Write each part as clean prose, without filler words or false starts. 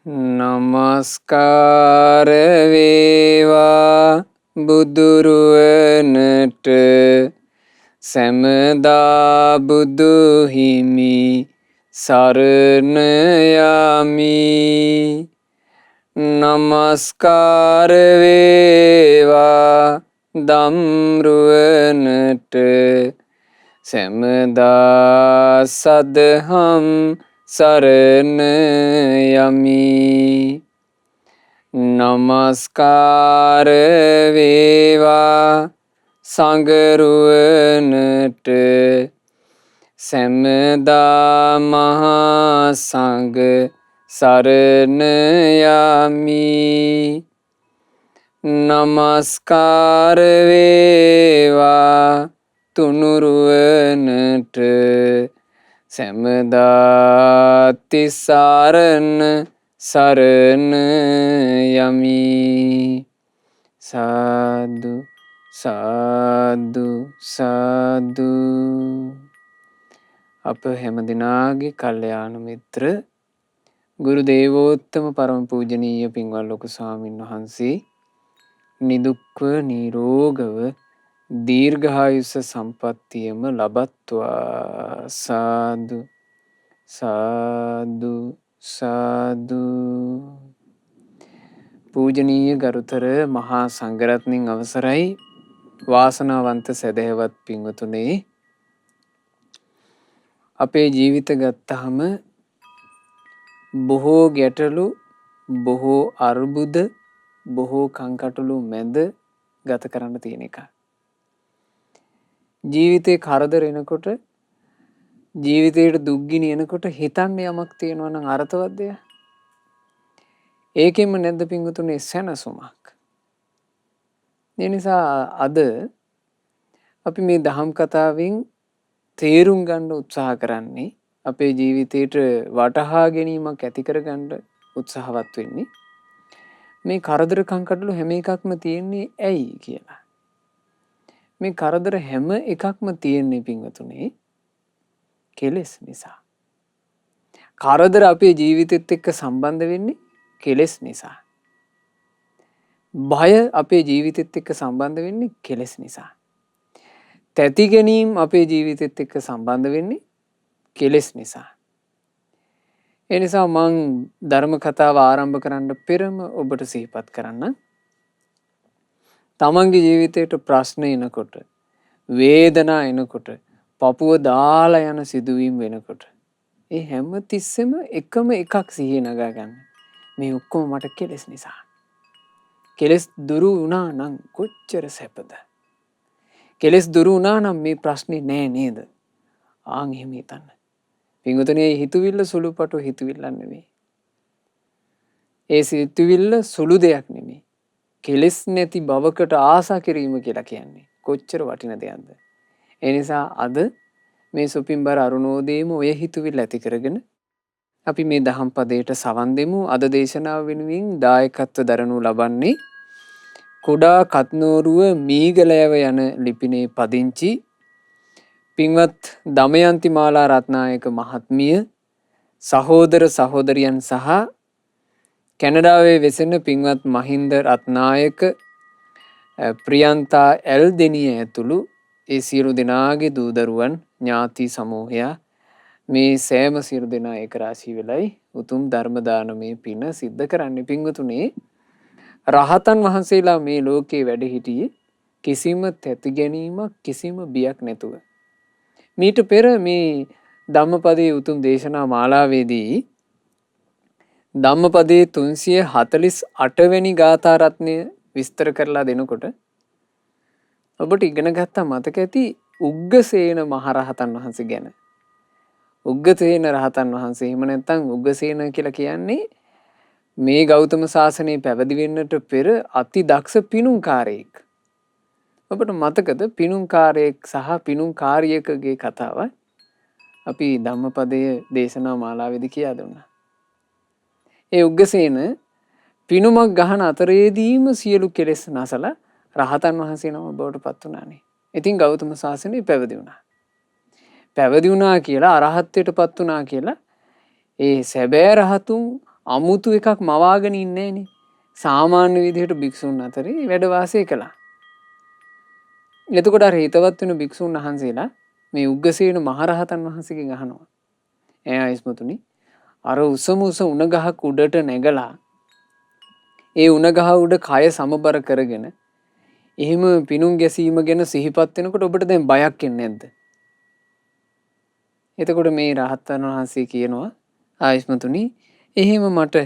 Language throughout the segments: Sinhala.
නමස්කාර වේවා බුදුරුවනට සැමදා බුදු හිමි සරණ යමි. නමස්කාර වේවා දම්රුවනට සැමදා සදහම් සරණ යමි. නමස්කාර වේවා සංඝරුවනට සැමදා මහා සංඝ සරණ යමි. නමස්කාර වේවා තුනුරුවනට සැමදා තිසරණ සරණ යමි. සාදු සාදු සාදු. අප හැම දිනාගේ කල්යාණ මිත්‍ර ගුරු දේවෝත්තම පරම පූජනීය පින්වත් ලොකු ස්වාමීන් වහන්සේ නිදුක්ව නිරෝගව දීර්ඝායුෂ සම්පත්තියම ලබත්වා. සාදු සාදු සාදු. පූජනීය ගරුතර මහා සංඝරත්නයන් අවසරයි. වාසනාවන්ත සැදැහැවත් පින්වතුනේ, අපේ ජීවිත ගත්තහම බොහෝ ගැටලු, බොහෝ අර්බුද, බොහෝ කංකටොළු මැද ගත කරන්න තියෙන එක. ජීවිතේ කරදර එනකොට, ජීවිතේට දුක්ගිනි එනකොට හිතන්න යමක් තියෙනවා නම් අර්ථවත්ද? ඒකෙන්ම නැද්ද පින්වතුනේ සැනසුමක්? ඒ නිසා අද අපි මේ දහම් කතාවෙන් තේරුම් ගන්න උත්සාහ කරන්නේ, අපේ ජීවිතේට වටහා ගැනීමක් ඇති කරගන්න උත්සාහවත් වෙන්නේ මේ කරදර කංකටොළු හැම එකක්ම තියෙන්නේ ඇයි කියලා. මේ කරදර හැම එකක්ම තියෙන්නේ පින්වතුනේ කෙලෙස් නිසා. කරදර අපේ ජීවිතෙත් එක්ක සම්බන්ධ වෙන්නේ කෙලෙස් නිසා. බය අපේ ජීවිතෙත් එක්ක සම්බන්ධ වෙන්නේ කෙලෙස් නිසා. තැති ගැනීම අපේ ජීවිතෙත් එක්ක සම්බන්ධ වෙන්නේ කෙලෙස් නිසා. ඒ නිසා මං ධර්ම කතාව ආරම්භ කරන්න පෙරම ඔබට සිහිපත් කරන්න, තමන්ගේ ජීවිතයට ප්‍රශ්න එනකොට, වේදනා එනකොට, පපුව දාලා යන සිදුවීම් වෙනකොට, ඒ හැම තිස්සෙම එකම එකක් සිහිය නගා ගන්න. මේ ඔක්කොම මට කෙලෙස් නිසා. කෙලෙස් දුරු වුණා නම් කොච්චර සැපද? කෙලෙස් දුරු වුණා නම් මේ ප්‍රශ්නේ නෑ නේද? ආන් එහෙම හිතන්න. පින්වතුනේ, හිතවිල්ල සුළුපටු හිතවිල්ලක් නෙමෙයි. ඒ සිතුවිල්ල සුළු දෙයක් නෙමෙයි. කෙලෙස් නැති බවකට ආසා කිරීම කියලා කියන්නේ කොච්චර වටින දෙයක්ද? ඒ නිසා අද මේ සුපින්බර අරුණෝදේම ඔය හිතවිල්ල ඇති කරගෙන අපි මේ දහම් පදයට සවන් දෙමු. අද දේශනාව වෙනුවෙන් දායකත්ව දරනු ලබන්නේ කුඩා කත්නෝරුව මීගලෑව යන ලිපිනේ පදිංචි පින්වත් දමයන්ති මාලා රත්නායක මහත්මිය, සහෝදර සහෝදරියන් සහ කැනඩාවේ වෙසෙන පින්වත් මහින්ද රත්නායක, ප්‍රියන්තා ඇල් දෙනිය ඇතුළු ඒ සියලු දෙනාගේ දූදරුවන් ඥාති සමූහයා මේ සෑම සියලු දෙනා එක රාශී වෙලයි උතුම් ධර්ම දානමේ පින සිද්ධ කරන්නේ. පින්වතුනේ, රහතන් වහන්සේලා මේ ලෝකේ වැඩ සිටියේ කිසිම තැති ගැනීමක්, කිසිම බියක් නැතුව. මීට පෙර මේ ධම්මපදයේ උතුම් දේශනා මාලාවේදී ධම්මපදයේ 348 වෙනි ගාථා රත්නය විස්තර කරලා දෙනකොට ඔබට ඉගෙන ගත්තා මතක ඇති උග්ගසේන මහරහතන් වහන්සේ ගැන. උග්ගසේන රහතන් වහන්සේ, එහෙම නැත්නම් උග්ගසේන කියලා කියන්නේ මේ ගෞතම සාසනය පැවිදි වෙන්නට පෙර අති දක්ෂ පිණුම්කාරයෙක්. ඔබට මතකද පිණුම්කාරයෙක් සහ පිණුම්කාරියකගේ කතාව අපි ධම්මපදයේ දේශනා මාලාවේදී කියා දුන්නා. ඒ උග්ගසේන පිණුමක් ගහන අතරේදීම සියලු කෙලෙස් නැසලා රහතන් වහන්සේ නම බවට පත් වුණානේ. ඉතින් ගෞතම සාසනය පැවිදි වුණා. පැවිදි වුණා කියලා, අරහත්ත්වයට පත් වුණා කියලා ඒ සැබෑ රහතුන් අමුතු එකක් මවාගෙන ඉන්නේ නැහනේ. සාමාන්‍ය විදිහට භික්ෂුන් අතරේ වැඩ වාසය කළා. එතකොට අර හිතවත් වෙන භික්ෂුන් වහන්සේලා මේ උග්ගසේන මහරහතන් වහන්සේගෙන් අහනවා. එයා ඉස්මතුනි අර උසම උස උණ ගහක් උඩට නැගලා ඒ උණ ගහ උඩ කය සමබර කරගෙන එහෙම පිණුම් ගැසීම ගැන සිහිපත් වෙනකොට ඔබට දැන් බයක් එන්නේ නැද්ද? එතකොට මේ රහතන් වහන්සේ කියනවා ආයස්මතුනි එහෙම මට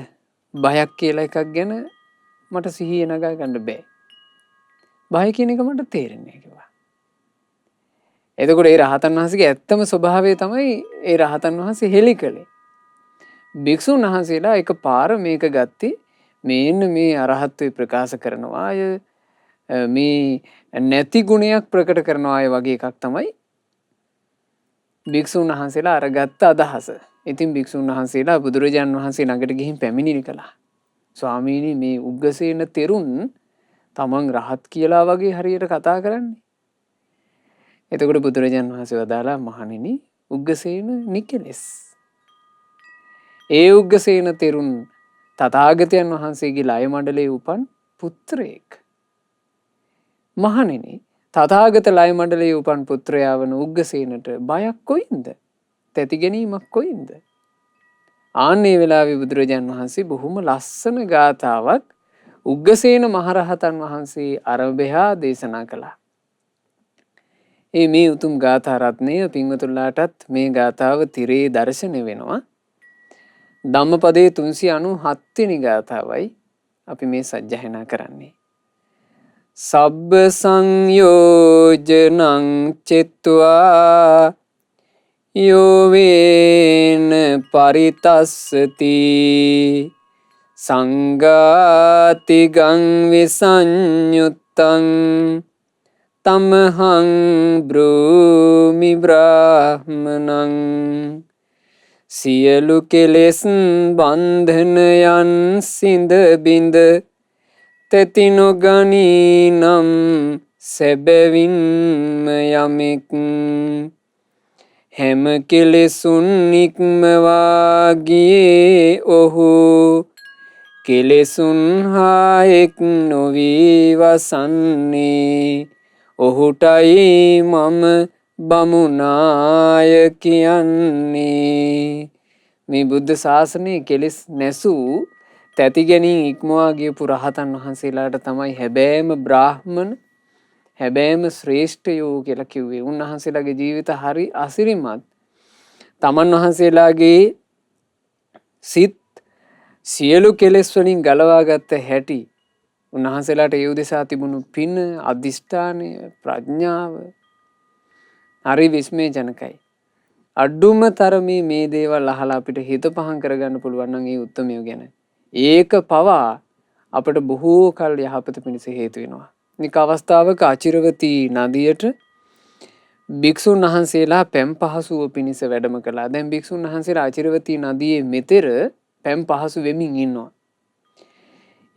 බයක් කියලා එකක් ගැන මට සිහිය නගා ගන්න බෑ. බය කියන එක මට තේරෙන්නේ නැහැ කිව්වා. එතකොට ඒ රහතන් වහන්සේගේ ඇත්තම ස්වභාවය තමයි ඒ රහතන් වහන්සේ හෙළි කළේ. භික්ෂුන් වහන්සේලා එකපාර මේක ගත්තේ මේන්න මේ අරහත්ත්වය ප්‍රකාශ කරනවා අය මේ නැති ගුණයක් ප්‍රකට කරනවා අය වගේ එකක් තමයි භික්ෂුන් වහන්සේලා අරගත්ත අදහස. ඉතින් භික්ෂුන් වහන්සේලා බුදුරජාන් වහන්සේ ළඟට ගිහින් පැමිණිලි කළා. ස්වාමීනි මේ උග්ගසේන තෙරුන් තමන් රහත් කියලා වගේ හරියට කතා කරන්නේ. එතකොට බුදුරජාන් වහන්සේ වදාලා මහණෙනි උග්ගසේන නිකලෙස්. ඒ උග්ගසේන තෙරුන් තථාගතයන් වහන්සේගේ ලය මණ්ඩලයේ උපන් පුත්‍රයෙක්. මහණෙනි තථාගත ලය මණ්ඩලයේ උපන් පුත්‍රයා වන උග්ගසේනට බයක් කොයින්ද? තැති ගැනීමක් කොයින්ද? ආන්නේ වෙලාවේ බුදුරජාන් වහන්සේ බොහොම ලස්සන ගාථාවක් උග්ගසේන මහරහතන් වහන්සේ අරබයා දේශනා කළා. මේ උතුම් ගාථා රත්නය පින්වතුන්ලාටත් මේ ගාථාව තිරේ දර්ශනය වෙනවා. ධම්මපදයේ 397 වෙනි ගාථාවයි අපි මේ සජ්ජායනා කරන්නේ. සබ්බ සංයෝජනං චිත්වා යෝ වේන පරිතස්සති සංඝාති ගං විසඤ්ඤුත්තං තමහං බ්‍රූමි බ්‍රාහ්මනං සියලු කෙලෙස් බන්ධනයන් සිඳ බිඳ තෙති නොගනී නම් සැබවින්ම යමෙක් හැම කෙලෙසුන් නික්මවා ගියේ ඔහු කෙලෙසුන් හා එක් නොවී වසන්නේ ඔහුටයි මම බමුණාය කියන්නේ. මේ බුද්ධ ශාසනයේ කෙලෙස් නැසූ තැති ගැනීම ඉක්මවා ගියපු රහතන් වහන්සේලාට තමයි හැබෑම බ්‍රාහ්මණ හැබෑම ශ්‍රේෂ්ඨයෝ කියලා කිව්වේ. උන්වහන්සේලාගේ ජීවිත හරි අසිරිමත්. තමන් වහන්සේලාගේ සිත් සියලු කෙලෙස් වලින් ගලවා ගත්ත හැටි උන්වහන්සේලාට ඒ උදෙසා තිබුණු පින, අදිෂ්ඨානය, ප්‍රඥාව හරි විස්මයජනකයි. අඩුම තරමේ මේ දේවල් අහලා අපිට හිත පහන් කරගන්න පුළුවන් නම් ඒ උත්තරමිය ගැන. ඒක පවා අපට බොහෝ කල් යහපත පිණිස හේතු වෙනවා. නික අවස්ථාවක අචිරවතී නදියට භික්ෂුන් වහන්සේලා පැම් පහසුව පිණිස වැඩම කළා. දැන් භික්ෂුන් වහන්සේලා අචිරවතී නදියේ මෙතෙර පැම් පහසු වෙමින් ඉන්නවා.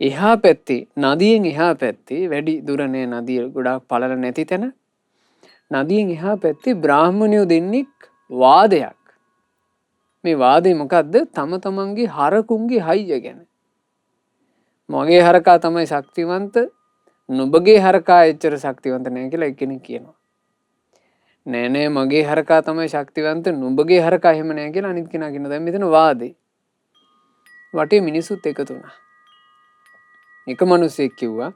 එහා පැත්තේ නදියෙන් එහා පැත්තේ වැඩි දුර නෑ, නදිය ගොඩාක් පළල නැති තැන. නදියෙන් එහා පැත්තේ බ්‍රාහ්මණයෝ දෙන්නෙක් වාදයක්. මේ වාදේ මොකද්ද? තම තමන්ගේ හරකුන්ගේ හයිය ගැන. මගේ හරකා තමයි ශක්තිවන්ත, නුඹගේ හරකා එච්චර ශක්තිවන්ත නැහැ කියලා එක්කෙනෙක් කියනවා. නෑ නෑ මගේ හරකා තමයි ශක්තිවන්ත, නුඹගේ හරකා එහෙම නැහැ කියලා අනිත් කෙනා කියනවා. දැන් මෙතන වාදේ. වටේ මිනිසුත් එකතු වුණා. එක මිනිහෙක් කිව්වා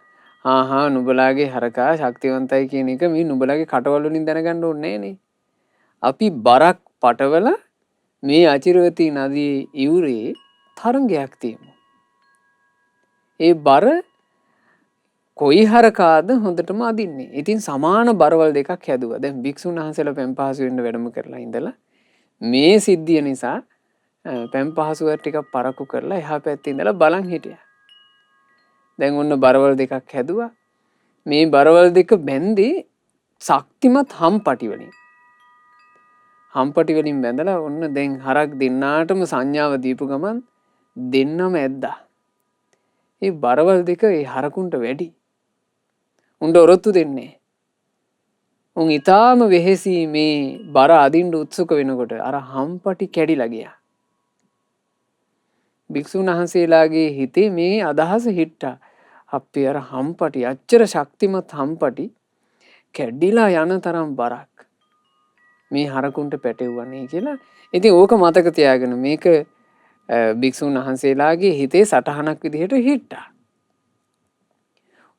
හා නුඹලාගේ හරකා ශක්තිවන්තයි කියන එක මේ නුඹලාගේ කටවල් වලින් දැනගන්න ඕනේ නෑනේ. අපි බරක් පටවල මේ අචිරවතී නදියේ ඉවුරේ තරංගයක් තියමු. ඒ බර කොයි හරකාද හොඳටම අදින්නේ. ඉතින් සමාන බරවල් දෙකක් හැදුවා. දැන් භික්ෂුන් වහන්සේලා පැම් පහසු වෙන්න වැඩම කරලා ඉඳලා මේ සිද්ධිය නිසා පැම් පහසු ටිකක් පරක්කු කරලා එහා පැත්තේ ඉඳලා බලන් හිටියා. දැන් ඔන්න බරවල් දෙකක් හැදුවා. මේ බරවල් දෙක බැන්දේ ශක්තිමත් හම්පටි වලින්. හම්පටි වලින් බැඳලා ඔන්න දැන් හරක් දෙන්නාටම සංඥාව දීපු ගමන් දෙන්නම ඇද්දා. ඒ බරවල් දෙක ඒ හරකුන්ට වැඩි. උන්ට ඔරොත්තු දෙන්නේ. උන් ඊටාම වෙහෙසි මේ බර අදින්න උත්සුක වෙනකොට අර හම්පටි කැඩිලා ගියා. භික්ෂුන් වහන්සේලාගේ හිතේ මේ අදහස හිට්ටා. අපි අර හම්පටි අච්චර ශක්තිමත් හම්පටි කැඩිලා යන තරම් බරක් මේ හරකුන්ට පැටෙව්වනේ කියලා. ඉතින් ඕක මතක තියාගෙන මේක භික්ෂුන් වහන්සේලාගේ හිතේ සටහනක් විදිහට හිට්ටා.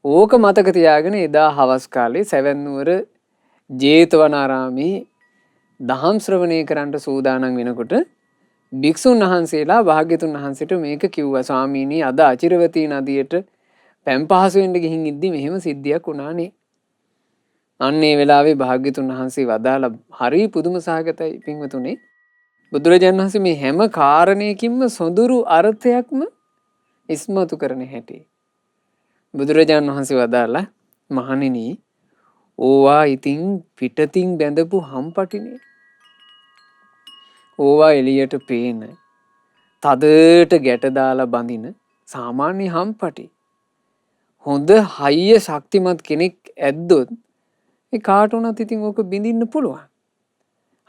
ඕක මතක තියාගෙන එදා හවස් කාලේ සැවැන්නුවර ජේතවනාරාමේ දහම් ශ්‍රවණය කරන්න සූදානම් වෙනකොට භික්ෂුන් වහන්සේලා භාග්‍යතුන් වහන්සේට මේක කිව්වා. ස්වාමීනි අද අචිරවතී නදියට පැන් පහසු වෙන්න ගිහින් ඉද්දි මෙහෙම සිද්ධියක් වුණානේ. අන්න ඒ වෙලාවේ භාග්‍යතුන් වහන්සේ වදාලා හරි පුදුම සහගතයි පින්වතුනි. බුදුරජාණන් වහන්සේ මේ හැම කාරණයකින්ම සොඳුරු අර්ථයක්ම ඉස්මතු කරන හැටි. බුදුරජාණන් වහන්සේ වදාලා මහණෙනි ඕවා ඉතින් පිටතින් බැඳපු හම්පටිනේ. ඕවා එළියට පේන තදට ගැට දාලා බඳින සාමාන්‍ය හම්පටි. හොඳ හයිය ශක්තිමත් කෙනෙක් ඇද්දොත් ඒ කාට උනත් ඉතින් ඕක බිඳින්න පුළුවන්.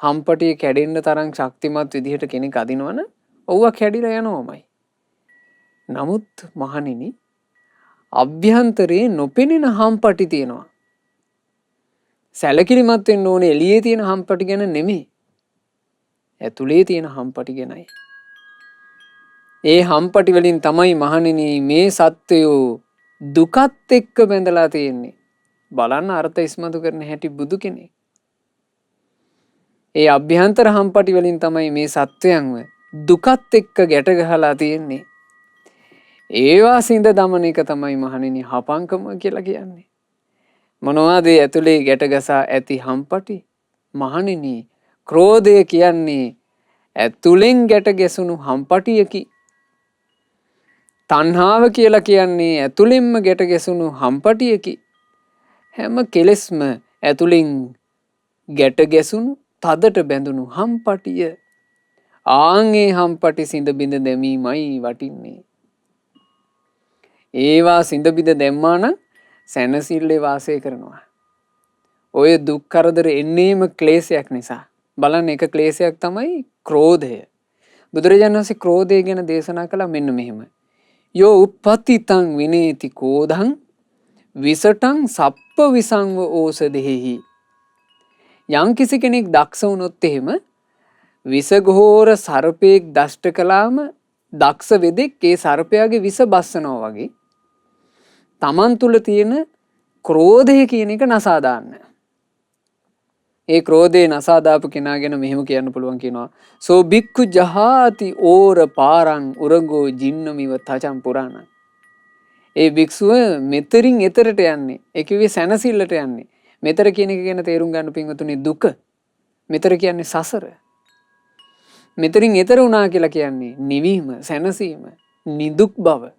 හම්පටිය කැඩෙන්න තරම් ශක්තිමත් විදිහට කෙනෙක් අදිනවන ඔව්වා කැඩිලා යනවමයි. නමුත් මහණෙනි අභ්‍යන්තරේ නොපෙනෙන හම්පටි තියෙනවා. සැලකිලිමත් වෙන්න ඕනේ එළියේ තියෙන හම්පටි ගැන නෙමෙයි. ඇතුලේ තියෙන හම්පටි ගැනයි. ඒ හම්පටි වලින් තමයි මහණෙනි මේ සත්වයෝ දුකත් එක්ක බැඳලා තියෙන්නේ. බලන්න අර්ථ ඉස්මතු කරන හැටි බුදු කෙනෙක්. ඒ අභ්‍යන්තර හම්පටි වලින් තමයි මේ සත්වයන්ව දුකත් එක්ක ගැට ගහලා තියෙන්නේ. ඒවා සිඳ දමන එක තමයි මහණෙනි හපංකම කියලා කියන්නේ. මොනවද ඇතුලේ ගැට ගසා ඇති හම්පටි? මහණෙනි ක්‍රෝධය කියන්නේ ඇතුලෙන් ගැට ගැසුණු හම්පටියකි. තණ්හාව කියලා කියන්නේ ඇතුලෙන්ම ගැට ගැසුණු හම්පටියකි. හැම කෙලෙස්ම ඇතුලෙන් ගැට ගැසුණු තදට බැඳුණු හම්පටිය. ආන්ගේ හම්පටි සිඳ බිඳ දැමීමයි වටින්නේ. ඒවා සිඳ බිඳ දැම්මා නම් සැනසille වාසය කරනවා. ඔය දුක් කරදර එන්නේම ක්ලේශයක් නිසා. බලන්න එක ක්ලේශයක් තමයි ක්‍රෝධය. බුදුරජාණන් වහන්සේ ක්‍රෝධය ගැන දේශනා කළා මෙන්න මෙහෙම. යෝ උප්පතිතං විනේති කෝධං විසටං සප්ප විසංව ඕසදෙහි. යම් කිසි කෙනෙක් දක්ෂ වුණොත් එහෙම විසඝෝර සර්පයෙක් දෂ්ට කළාම දක්ෂ වෙදෙක් ඒ සර්පයාගේ විස බස්සනවා වගේ තමන් තුළ තියෙන ක්‍රෝධය කියන එක නසා දාන්න. ඒ ක්‍රෝධේ නසා දාපු කෙනා ගැන මෙහෙම කියන්න පුළුවන් කියනවා. සෝ බික්ඛු ජහාති ඕර පාරං උරගෝ ජින්නමිව තචම් පුරාණ. ඒ භික්ෂුව මෙතරින් එතරට යන්නේ. ඒ කිව්වේ සැනසෙල්ලට යන්නේ. මෙතර කියන එක ගැන තේරුම් ගන්න පින්වතුනි දුක. මෙතර කියන්නේ සසර. මෙතරින් එතර වුණා කියලා කියන්නේ නිවීම, සැනසීම, නිදුක් බව.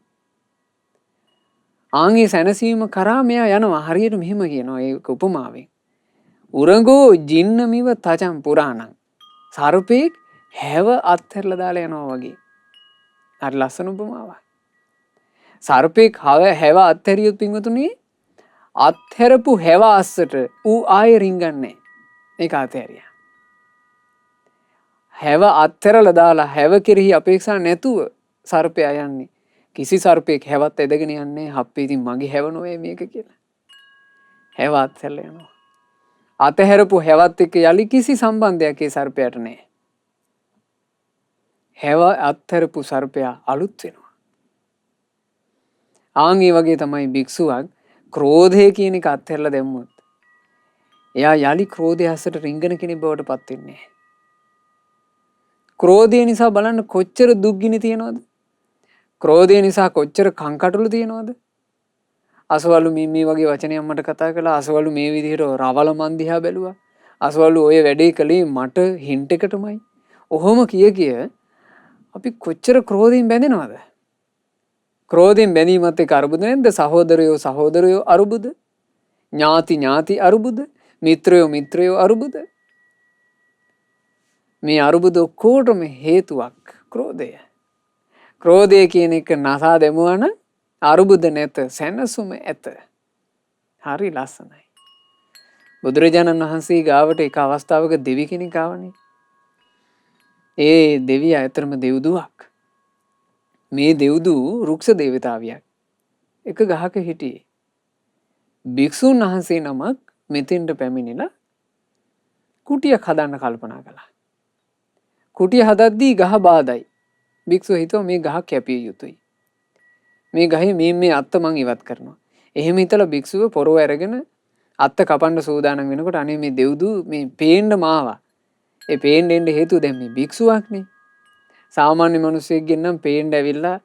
ආන්ගේ සැනසීම කරා මෙයා යනවා. හරියට මෙහෙම කියනවා ඒක උපමාවෙන්. උරගෝ ජින්නමිව තචම් පුරාණං. සර්පෙක් හැව අත්හැරලා දාලා යනවා වගේ. හරි ලස්සන උපමාවක්. සර්පෙක් හැව අත්හැරියොත් පින්වතුනි අත්හැරපු හැව අස්සට ඌ ආයෙ රිංගන්නේ. ඒක අත්හැරියා. හැව අත්හැරලා දාලා හැව කෙරෙහි අපේක්ෂා නැතුව සර්පයා යන්නේ. කිසි සර්පෙක් හැවත් ඇදගෙන යන්නේ හප්පේ ඉතින් මගේ හැව නොවේ මේක කියලා. හැව අත්හැරලා යනවා. අතහැරපු හැවත් එක්ක යලි කිසි සම්බන්ධයක් ඒ සර්පයාට නැහැ. හැව අත්හැරපු සර්පයා අලුත් වෙනවා. ආන් ඒ වගේ තමයි භික්ෂුවක් ක්‍රෝධය කියන එක අත්හැරලා දැම්මොත් එයා යලි ක්‍රෝධය ඇසට රිංගන කෙනෙක් බවට පත් වෙන්නේ නැහැ. ක්‍රෝධය නිසා බලන්න කොච්චර දුක්ගිනි තියනවද? ක්‍රෝධය නිසා කොච්චර කංකටොළු තියනවද? අසවලු මේ වගේ වචනයක් මට කතා කළා. අසවලු මේ විදිහට රවල මන් දිහා බැලුවා. අසවලු ඔය වැඩේ කළේ මට හින්ට් එකටමයි. ඔහොම කිය අපි කොච්චර ක්‍රෝධයෙන් බැඳෙනවද? ක්‍රෝධයෙන් බැඳීමත් එක්ක අරුබුද නැද්ද? සහෝදරයෝ අරුබුද? ඥාති අරුබුද? මිත්‍රයෝ අරුබුද? මේ අරුබුද ඔක්කොටම හේතුවක් ක්‍රෝධය. ක්‍රෝධය කියන එක නසා දෙමුවා නම් අරුබුද නැත, සැනසුම ඇත. හරි ලස්සනයි. බුදුරජාණන් වහන්සේ ගාවට එක අවස්ථාවක දෙවි කෙනෙක් ආවනේ. ඒ දෙවියා ඇතරම දෙව්දුවක්. මේ දෙව්දු රුක්ෂ දේවතාවියක් එක ගහක හිටියේ. භික්ෂුන් වහන්සේ නමක් මෙතෙන්ට පැමිණිලා කුටියක් හදන්න කල්පනා කළා. කුටිය හදද්දී ගහ බාදයි. භික්ෂුව හිතුවා මේ ගහ කැපිය යුතුයි. මේ ගහේ මේ අත්ත මං ඉවත් කරනවා. එහෙම හිතලා භික්ෂුව පොරව අරගෙන අත්ත කපන්න සූදානම් වෙනකොට අනේ මේ දෙව්දු මේ පේන්න මාවා. ඒ පේන්න එන්න හේතුව දැන් මේ භික්ෂුවක්නේ. සාමාන්‍ය මිනිස්සෙක්ගෙන් නම් පේන්න ඇවිල්ලා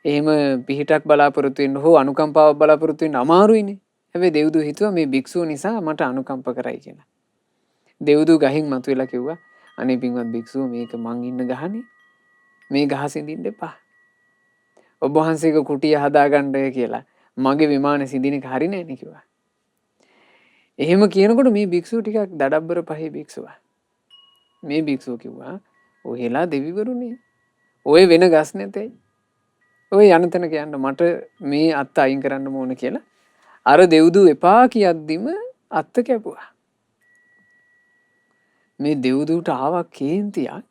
එහෙම පිහිටක් බලාපොරොත්තු වෙන්න හෝ අනුකම්පාවක් බලාපොරොත්තු වෙන්න අමාරුයිනේ. හැබැයි දෙව්දු හිතුවා මේ භික්ෂුව නිසා මට අනුකම්ප කරයි කියලා. දෙව්දු ගහින් මතුවෙලා කිව්වා අනේ පින්වත් භික්ෂුව මේක මං ඉන්න ගහනේ. මේ ගහ සිඳින්න එපා. ඔබ වහන්සේගේ කුටිය හදාගන්න කියලා. මගේ විමානේ සිඳින එක හරි නෑනේ කිව්වා. එහෙම කියනකොට මේ භික්ෂුව ටිකක් දඩබ්බර පහේ භික්ෂුව. මේ භික්ෂුව කිව්වා ඔහෙලා දෙවිවරුනේ. ඔය වෙන ගස් නැතේ. ඔය යන තැන කියන්න මට මේ අත්ත අයින් කරන්න ඕන කියලා. අර දෙව්දු එපා කියද්දිම අත්ත කැපුවා. මේ දෙව්දුට ආවා කේන්තියක්.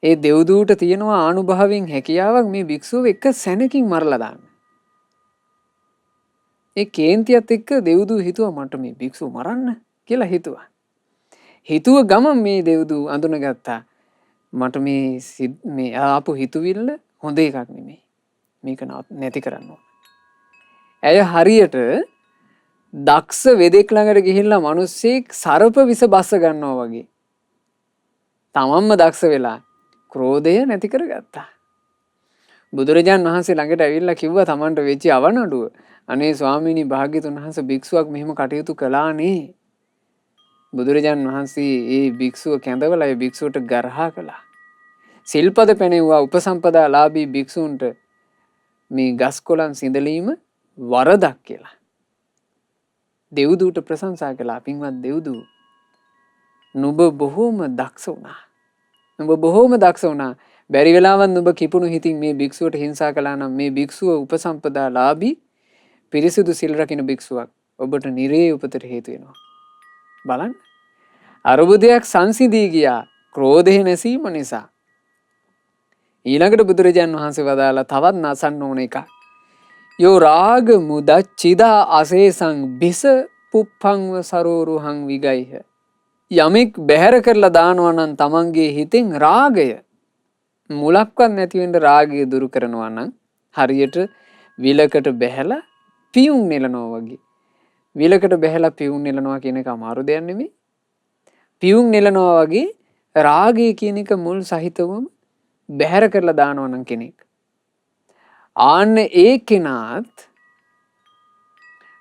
ඒ දෙව්දුට තියෙනවා ආනුභාවයෙන් හැකියාවක් මේ භික්ෂුව එක සැනකින් මරලා දාන්න. ඒ කේන්තියත් එක්ක දෙව්දු හිතුවා මට මේ භික්ෂුව මරන්න කියලා හිතුවා. හිතුව ගමන් මේ දෙව්දු අඳුනගත්තා මට මේ ආපු හිතුවිල්ල හොඳ එකක් නෙමෙයි. මේක නැති කරන්න ඕන. ඇය හරියට දක්ෂ වෙදෙක් ළඟට ගිහිල්ලා මිනිස්සෙක් සර්ප විස බස්ස ගන්නවා වගේ. තමන්ම දක්ෂ වෙලා ක්‍රෝධය නැති කරගත්තා. බුදුරජාන් වහන්සේ ළඟට ඇවිල්ලා කිව්වා තමන්ට වෙච්ච අවනඩුව. අනේ ස්වාමීනි භාග්‍යතුන් වහන්සේ භික්ෂුවක් මෙහෙම කටයුතු කළානේ. බුදුරජාන් වහන්සේ ඒ භික්ෂුව කැඳවලා ඒ භික්ෂුවට ගර්හා කළා. සිල්පද පැනෙව්වා උපසම්පදා ලාභී භික්ෂූන්ට මේ ගස් කොළන් සිඳලීම වරදක් කියලා. දෙව්දුට ප්‍රශංසා කළා. පින්වත් දෙව්දු නුඹ බොහෝම දක්ෂ වුණා. නුඹ බොහෝම දක්ෂ වුණා. බැරි වෙලාවත් නුඹ කිපුණු හිතින් මේ භික්ෂුවට හිංසා කළා නම් මේ භික්ෂුව උපසම්පදා ලාභී පිරිසිදු සිල් රකින්න භික්ෂුවක්. ඔබට නිරේ උපතට හේතු වෙනවා. බලන්න. අරුබුදයක් සංසිඳී ගියා ක්‍රෝධය නැසීම නිසා. ඊළඟට බුදුරජාන් වහන්සේ වදාලා තවත් නසන්න ඕන එකක්. යෝ රාග මුදච්චිදා අසේසං බිස පුප්පංව සරෝරුහං විගයිහ. යමෙක් බැහැර කරලා දානවා නම් තමන්ගේ හිතෙන් රාගය මුලක්වත් නැති වෙන්න රාගය දුරු කරනවා නම් හරියට විලකට බැහැලා පියුම් නෙලනවා වගේ. විලකට බැහැලා පියුම් නෙලනවා කියන එක අමාරු දෙයක් නෙමෙයි. පියුම් නෙලනවා වගේ රාගය කියන එක මුල් සහිතවම බැහැර කරලා දානවා නම් කෙනෙක්. ආන්න ඒ කෙනාත්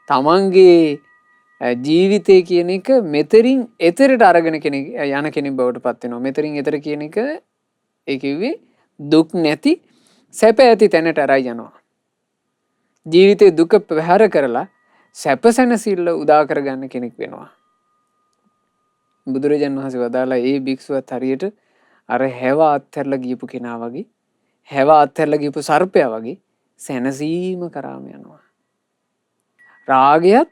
තමන්ගේ ජීවිතය කියන එක මෙතරින් එතරට අරගෙන කෙනෙක් යන කෙනෙක් බවට පත් වෙනවා. මෙතරින් එතර කියන එක ඒ කිව්වේ දුක් නැති සැප ඇති තැනට අරයි යනවා. ජීවිතේ දුක පැහැර කරලා සැප සැනසෙල්ල උදා කරගන්න කෙනෙක් වෙනවා. බුදුරජාණන් වහන්සේ වදාලා ඒ භික්ෂුවත් හරියට අර හැව අත්හැරලා ගියපු කෙනා වගේ, හැව අත්හැරලා ගියපු සර්පයා වගේ සැනසීම කරාම යනවා. රාගයත්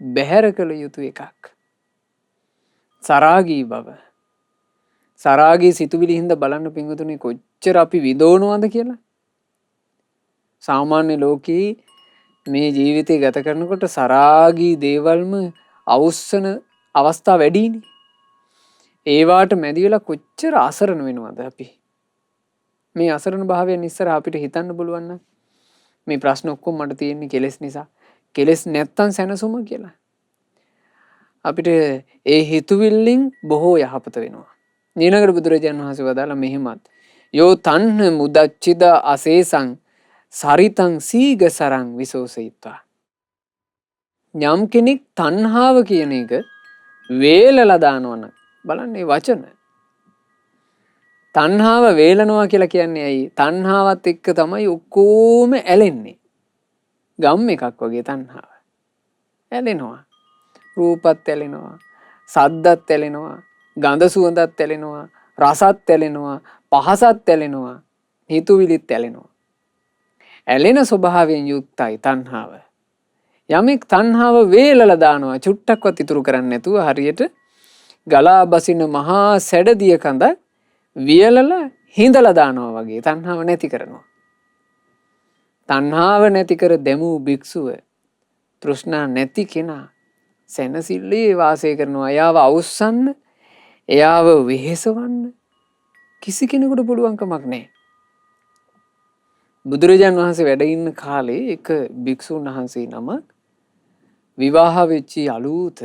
බැහැර කළ යුතු එකක්. සරාගී බව. සරාගී සිතුවිලි හින්දා බලන්න පින්වතුනි කොච්චර අපි විදෝනවද කියලා. සාමාන්‍ය ලෝකේ මේ ජීවිතය ගත කරනකොට සරාගී දේවල්ම අවුස්සන අවස්ථා වැඩිනේ. ඒවාට මැදි වෙලා කොච්චර අසරණ වෙනවද අපි. මේ අසරණ භාවයෙන් ඉස්සර අපිට හිතන්න පුළුවන් නම් මේ ප්‍රශ්න ඔක්කොම මට තියෙන්නේ කෙලෙස් නිසා. කෙලෙස් නැත්තම් සැනසුම කියලා. අපිට ඒ හිතුවිල්ලෙන් බොහෝ යහපත වෙනවා. ඊළඟට බුදුරජාණන් වහන්සේ වදාලා මෙහෙමත්. යෝ තණ්හ මුදච්චිද අසේසං සරිතං සීග සරං විසෝසයිත්වා. යම් කෙනෙක් තණ්හාව කියන එක වේලලා දානවනම් බලන්න මේ වචන. තණ්හාව වේලනවා කියලා කියන්නේ ඇයි? තණ්හාවත් එක්ක තමයි ඔක්කොම ඇලෙන්නේ. ගම් එකක් වගේ තණ්හාව. ඇලෙනවා. රූපත් ඇලෙනවා. සද්දත් ඇලෙනවා. ගඳ සුවඳත් ඇලෙනවා. රසත් ඇලෙනවා. පහසත් ඇලෙනවා. හිතුවිලිත් ඇලෙනවා. ඇලෙන ස්වභාවයෙන් යුක්තයි තණ්හාව. යමෙක් තණ්හාව වේලලා දානවා චුට්ටක්වත් ඉතුරු කරන්නේ නැතුව හරියට ගලා බසින මහා සැඩදිය කඳ වියලලා හිඳලා දානවා වගේ තණ්හාව නැති කරනවා. තණ්හාව නැති කර දෙමු භික්ෂුව තෘෂ්ණා නැති කෙනා සැනසille වාසය කරනවා. එයාව අවුස්සන්න, එයාව වෙහෙසවන්න කිසි කෙනෙකුට පුළුවන් කමක් නැහැ. බුදුරජාන් වහන්සේ වැඩ ඉන්න කාලේ එක භික්ෂුන් වහන්සේ නමක් විවාහ වෙච්ච අලුත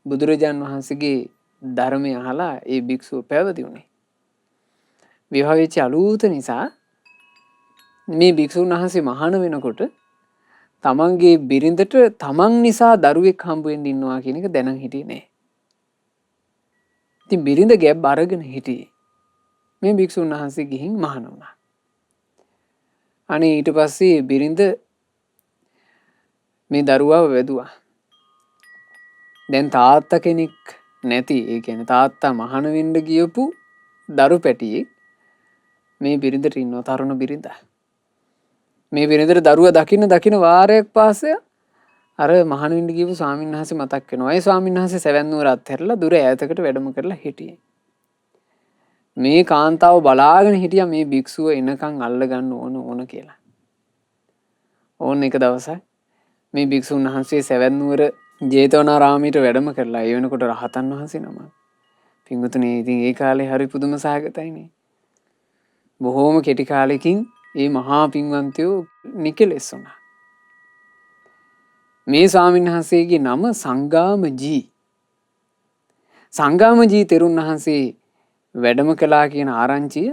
බුදුරජාන් වහන්සේගේ ධර්මය අහලා ඒ භික්ෂුව පැවිදි වුණේ. විවාහ වෙච්ච අලුත නිසා මේ භික්ෂුන් වහන්සේ මහාන වෙනකොට තමන්ගේ බිරිඳට තමන් නිසා දරුවෙක් හම්බ වෙන්න ඉන්නවා කියන එක දැනන් හිටියේ නෑ. ඉතින් බිරිඳ ගැබ් අරගෙන හිටියේ. මේ භික්ෂුන් වහන්සේ ගිහින් මහාන වුණා. අනේ ඊට පස්සේ බිරිඳ මේ දරුවාව වැදුවා. දැන් තාත්තා කෙනෙක් නැති, ඒ කියන්නේ තාත්තා මහාන වෙන්න ගියපු දරු පැටියෙක් මේ බිරිඳට ඉන්නවා, තරුණ බිරිඳ. මේ බිරිඳට දරුවා දකින්න වාරයක් පාසේ අර මහාන වෙන්න ගියපු ස්වාමීන් වහන්සේ මතක් වෙනවා. ඒ ස්වාමීන් වහන්සේ සැවැන් නුවර අත්හැරලා දුර ඈතකට වැඩම කරලා හිටියේ. මේ කාන්තාව බලාගෙන හිටියා මේ භික්ෂුව එනකන් අල්ල ගන්න ඕන කියලා. ඕන එක දවසක් මේ භික්ෂුන් වහන්සේ සැවැන් නුවර ජේතවනාරාමයට වැඩම කරලා ඒ වෙනකොට රහතන් වහන්සේ නම. පින්වතුනි ඉතින් ඒ කාලේ හරි පුදුම සහගතයිනේ. බොහෝම කෙටි කාලෙකින් මේ මහා පින්වන්තයෝ නිකලෙස් වුණා. මේ ස්වාමීන් වහන්සේගේ නම සංගාමජී. සංගාමජී තෙරුන් වහන්සේ වැඩම කළා කියන ආරංචිය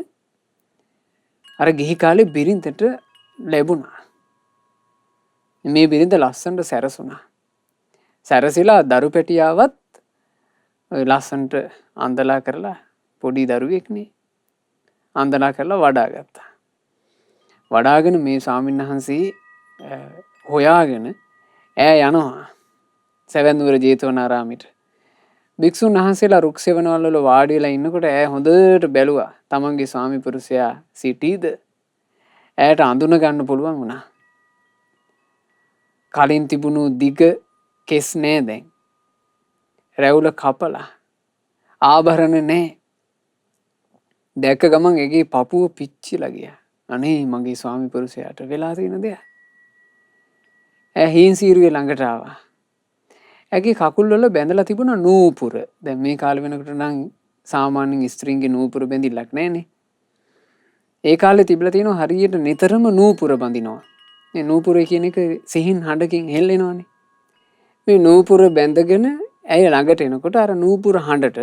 අර ගිහි කාලේ බිරිඳට ලැබුණා. මේ බිරිඳ ලස්සනට සැරසුණා. සැරසිලා දරු පැටියාවත් ලස්සනට අඳලා කරලා පොඩි දරුවෙක්නේ අඳලා කරලා වඩා ගත්තා. වඩාගෙන මේ ස්වාමීන් වහන්සේ හොයාගෙන ඈ යනවා සැවැන් නුවර ජේතවනාරාමයට. භික්ෂුන් වහන්සේලා රුක් සෙවණවල වල වාඩි වෙලා ඉන්නකොට ඈ හොඳට බැලුවා තමන්ගේ ස්වාමි පුරුෂයා සිටීද. ඈට අඳුන ගන්න පුළුවන් වුණා. කලින් තිබුණු දිග කෙස් නෑ දැන්. රැවුල කපලා. ආභරණ නෑ. දැක්ක ගමන් ඒගේ පපුව පිච්චිලා ගියා. අනේ මගේ ස්වාමි පුරුෂයාට වෙලා තියෙන දෙයක්. ඈ හීන් සීරුවේ ළඟට ආවා. ඇගේ කකුල් වල බැඳලා තිබුණා නූපුර. දැන් මේ කාලේ වෙනකොට නම් සාමාන්‍යයෙන් ස්ත්‍රීන්ගේ නූපුර බැඳිලක් නැහනේ. ඒ කාලේ තිබිලා තියෙනවා හරියට නිතරම නූපුර බඳිනවා. මේ නූපුරේ කියන එක සිහින් හඬකින් හෙල්ලෙනවානේ. මේ නූපුර බැඳගෙන ඇය ළඟට එනකොට අර නූපුර හඬට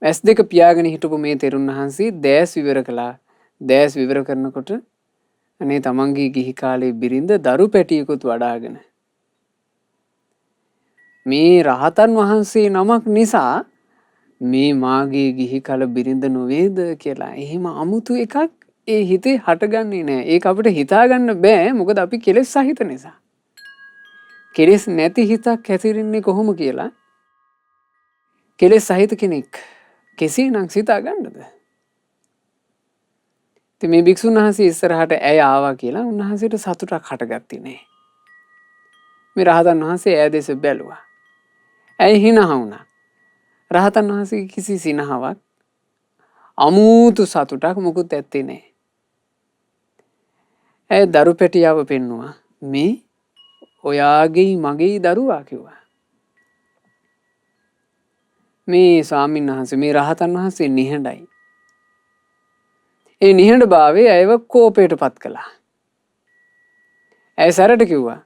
ඇස් දෙක පියාගෙන හිටපු මේ තෙරුන් වහන්සේ දැස් විවර කළා. දැස් විවර කරනකොට අනේ තමන්ගේ ගිහි කාලේ බිරිඳ දරු පැටියෙකුත් වඩාගෙන මේ රහතන් වහන්සේ නමක් නිසා මේ මාගේ ගිහි කල බිරිඳ නොවේද කියලා එහෙම අමුතු එකක් ඒ හිතේ හටගන්නේ නැහැ. ඒක අපිට හිතාගන්න බෑ. මොකද අපි කෙලෙස් සහිත නිසා. කෙලෙස් නැති හිතක් හැසිරෙන්නේ කොහොම කියලා කෙලෙස් සහිත කෙනෙක් කෙසේනම් සිතා ගන්නද? ඉතින් මේ භික්ෂුන් වහන්සේ ඉස්සරහට ඇය ආවා කියලා උන්වහන්සේට සතුටක් හටගත්තේ නැහැ. මේ රහතන් වහන්සේ ඇය දෙස බැලුවා. ඇයි හිනහ වුණා. රහතන් වහන්සේ කිසි සිනහවක් අමුතු සතුටක් මොකුත් ඇත්තේ නැහැ. ඇය දරු පැටියාව පෙන්නුවා. මේ ඔයාගේ මගේ දරුවා කිව්වා. මේ ස්වාමීන් වහන්සේ මේ රහතන් වහන්සේ නිහඬයි. ඒ නිහඬභාවය ඇයව කෝපයට පත් කළා. ඇය සැරට කිව්වා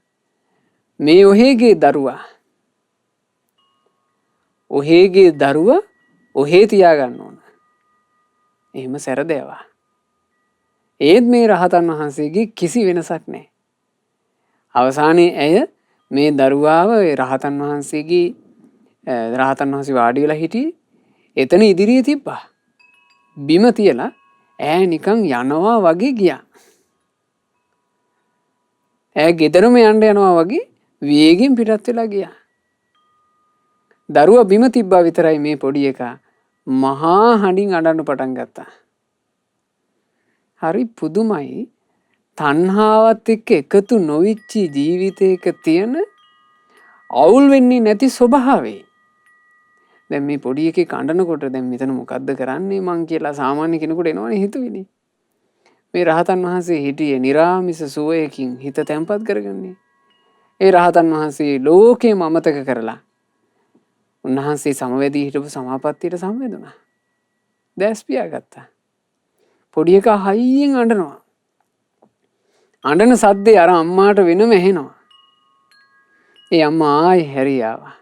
මේ ඔහේගේ දරුවා. ඔහේගේ දරුවා ඔහේ තියාගන්න ඕන. එහෙම සැරදේවා. ඒත් මේ රහතන් වහන්සේගේ කිසි වෙනසක් නැහැ. අවසානයේ ඇය මේ දරුවාව රහතන් වහන්සේගේ රහතන් වහන්සේ වාඩි වෙලා හිටියේ එතන ඉදිරියේ තිබ්බා. බිම තියලා ඈ නිකන් යනවා වගේ ගියා. ඈ ගෙදරම යනවා වගේ වේගෙන් පිටත් වෙලා ගියා. දරුවා බිම තිබ්බා විතරයි මේ පොඩි එකා මහා හඬින් අඬන්න පටන් ගත්තා. හරි පුදුමයි. තණ්හාවත් එක්ක එකතු නොවිච්ච ජීවිතයක තියෙන අවුල් වෙන්නේ නැති ස්වභාවය. දැන් මේ පොඩි එකේ කඬනකොට දැන් මෙතන මොකද්ද කරන්නේ මං කියලා සාමාන්‍ය කෙනෙකුට එනවනේ හිතුවිලි. මේ රහතන් වහන්සේ හිටියේ නිරාමිස සුවයකින් හිත තැම්පත් කරගන්නේ. ඒ රහතන් වහන්සේ ලෝකේම අමතක කරලා උන්වහන්සේ සමවැදී හිටපු සමාපත්තියට සමවැදුණා. දැස් පියාගත්තා. පොඩි එකා හයියෙන් අඬනවා. අඬන සද්දේ අර අම්මාට වෙනම ඇහෙනවා. ඒ අම්මා ආයි හැරී ආවා.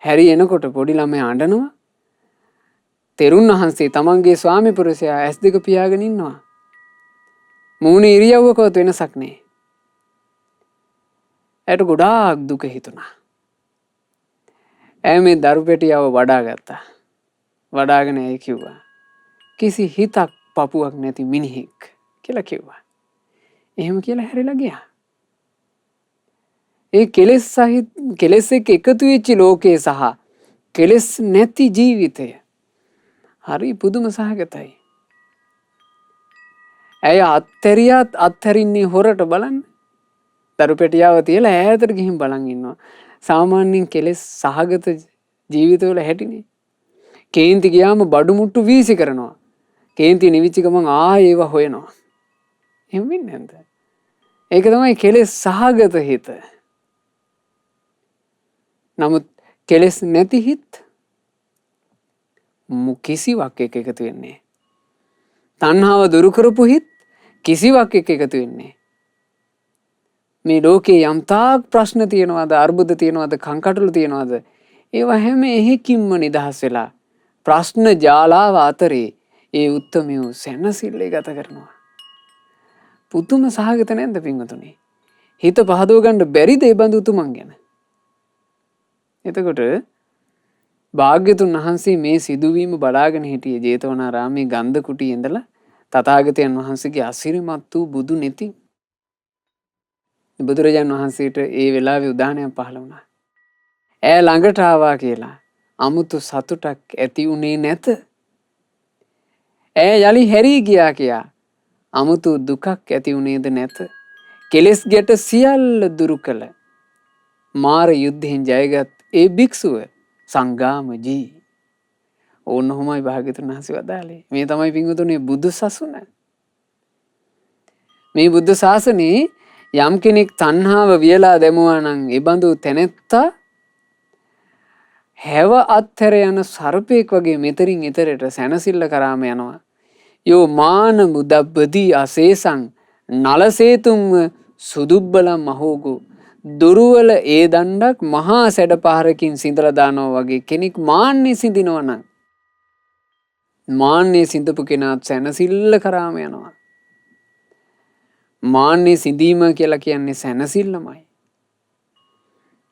හැරී එනකොට පොඩි ළමයා අඬනවා. තෙරුන් වහන්සේ තමන්ගේ ස්වාමි පුරුෂයා ඇස් දෙක පියාගෙන ඉන්නවා. මූණේ ඉරියව්වකවත් වෙනසක් නෑ. ඇයට ගොඩාක් දුක හිතුණා. ඇය මේ දරු පෙටියව වඩා ගත්තා. වඩාගෙන ඇය කිව්වා කිසි හිතක් පපුවක් නැති මිනිහෙක් කියලා කිව්වා. එහෙම කියලා හැරිලා ගියා. ඒ කෙලෙස් එක්ක එකතු වෙච්ච ලෝකේ සහ කෙලෙස් නැති ජීවිතය හරි පුදුම සහගතයි. ඇය අත්හැරියත් අත්හැරින්නේ හොරට බලන්න. දරු පෙටියාව තියලා ඈතට ගිහින් බලන් ඉන්නවා. සාමාන්‍යයෙන් කෙලෙස් සහගත ජීවිතවල හැටිනේ. කේන්ති ගියාම බඩු මුට්ටු වීසි කරනවා. කේන්ති නිවිච්ච ගමන් ආයෙ ඒව හොයනවා. එහෙම වෙන්නේ නැද්ද? ඒක තමයි කෙලෙස් සහගත හිත. නමුත් කෙලෙස් නැති හිත කිසිවක් එක්ක එකතු වෙන්නේ. තණ්හාව දුරු කරපු හිත කිසිවක් එක්ක එකතු වෙන්නේ. මේ ලෝකේ යම් තාක් ප්‍රශ්න තියෙනවද, අර්බුද තියෙනවද, කංකටොළු තියෙනවද? ඒවා හැම එකකින්ම නිදහස් වෙලා ප්‍රශ්න ජාලාව අතරේ ඒ උත්තමයෝ සැනසille ගත කරනවා. පුදුම සහගත නැද්ද පින්වතුනි? හිත පහදව ගන්න බැරිද ඒ බඳු උතුමන් ගැන? එතකොට භාග්‍යතුන් වහන්සේ මේ සිදුවීම බලාගෙන හිටියේ ජේතවනාරාමේ ගන්ධ කුටියේ ඉඳලා තථාගතයන් වහන්සේගේ අසිරිමත් වූ බුදු නෙති. බුදුරජාණන් වහන්සේට ඒ වෙලාවේ උදාහරණයක් පහළ වුණා. ඈ ළඟට ආවා කියලා අමුතු සතුටක් ඇති උනේ නැත. ඈ යලි හැරී ගියා කියා අමුතු දුකක් ඇති උනේද නැත. කෙලෙස් ගැට සියල්ල දුරු කළ මාර යුද්ධයෙන් ජයගත් ඒ භික්ෂුව සංගාමජී. ඕනොහොමයි භාග්‍යවතුන් වහන්සේ වදාළේ. මේ තමයි පින්වතුනි බුදු සසුන. මේ බුද්ධ ශාසනයේ යම් කෙනෙක් තණ්හාව වියලා දැමුවා නම් ඒ බඳු තැනැත්තා හැව අත්හැර යන සර්පෙක් වගේ මෙතරින් ඊතරට සැනසෙල්ල කරාම යනවා. යෝ මාන මුදබ්බදී අසේසං නලසේතුං සුදුබ්බලම් මහෝගු දුරුවල ඒ දණ්ඩක් මහා සැඩ පහරකින් සිඳලා දානවා වගේ කෙනෙක් මාන්නේ සිඳිනවා නම් මාන්නේ සිඳපු කෙනාත් සැනසෙල්ල කරාම යනවා. මාන්නේ සිඳීම කියලා කියන්නේ සැනසෙල්ලමයි.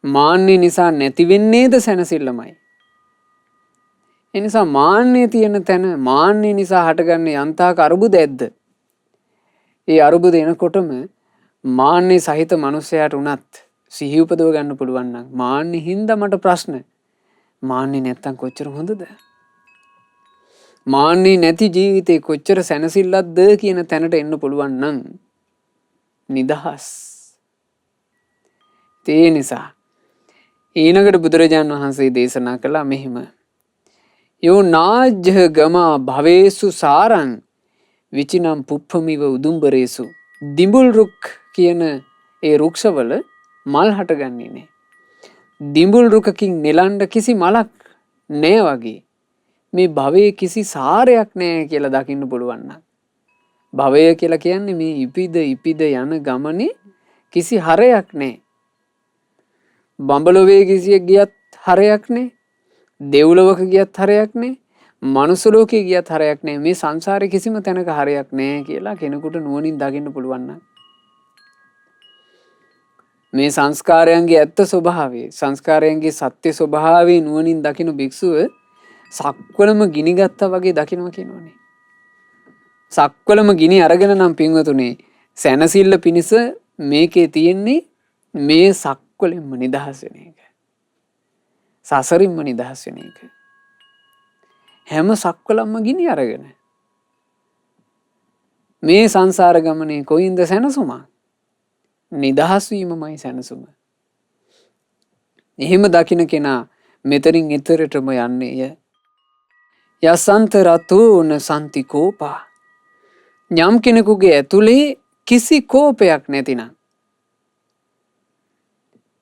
මාන්නේ නිසා නැති වෙන්නේද සැනසෙල්ලමයි. ඒ නිසා මාන්නේ තියෙන තැන මාන්නේ නිසා හටගන්නේ යන්තාක අරුබුද ඇද්ද? ඒ අරුබුද එනකොටම මාන්නේ සහිත මනුස්සයාට උනත් සිහි උපදව ගන්න පුළුවන් නම් මාන්නේ හින්දා මට ප්‍රශ්න. මාන්නේ නැත්තම් කොච්චර හොඳද? මාන්නේ නැති ජීවිතේ කොච්චර සැනසෙල්ලක්ද කියන තැනට එන්න පුළුවන් නම් නිදහස්. ඒ නිසා ඊනකට බුදුරජාණන් වහන්සේ දේශනා කළා මෙහිම. යෝ නාජ්ජ ගමා භවේසු සාරං විචිනම් පුප්පමිව උදුම්බරේසු. දිඹුල් රුක් කියන ඒ රුක්ෂවල මල් හටගන්නේ නෑ. දිඹුල් රුකකින් නෙලන්න කිසි මලක් නෑ වගේ මේ භවයේ කිසි සාරයක් නෑ කියලා දකින්න පුළුවන් නම් භවය කියලා කියන්නේ මේ ඉපිද යන ගමනේ කිසි හරයක් නෑ. බඹලොවේ කිසියෙක් ගියත් හරයක් නෑ. දෙව්ලොවක ගියත් හරයක් නෑ. මනුස්ස ලෝකේ ගියත් හරයක් නෑ. මේ සංසාරේ කිසිම තැනක හරයක් නෑ කියලා කෙනෙකුට නුවණින් දකින්න පුළුවන් නම් මේ සංස්කාරයන්ගේ ඇත්ත ස්වභාවය සංස්කාරයන්ගේ සත්‍ය ස්වභාවය නුවණින් දකින භික්ෂුව සක්වලම ගිනි ගත්තා වගේ දකිනවා කියනෝනේ. සක්වලම ගිනි අරගෙන නම් පින්වතුනේ සැනසෙල්ල පිණිස මේකේ තියෙන්නේ මේ සක්වලෙන්ම නිදහස් වෙන එක. සසරින්ම නිදහස් වෙන එක. හැම සක්වලම්ම ගිනි අරගෙන මේ සංසාර ගමනේ කොයින්ද සැනසුමක්? නිදහස් වීමමයි සැනසුම. එහෙම දකින කෙනා මෙතනින් ඊතරටම යන්නේය. යසන්ත රතෝන සන්ති කෝපා. යම් කෙනෙකුගේ ඇතුලේ කිසි කෝපයක් නැතිනම්,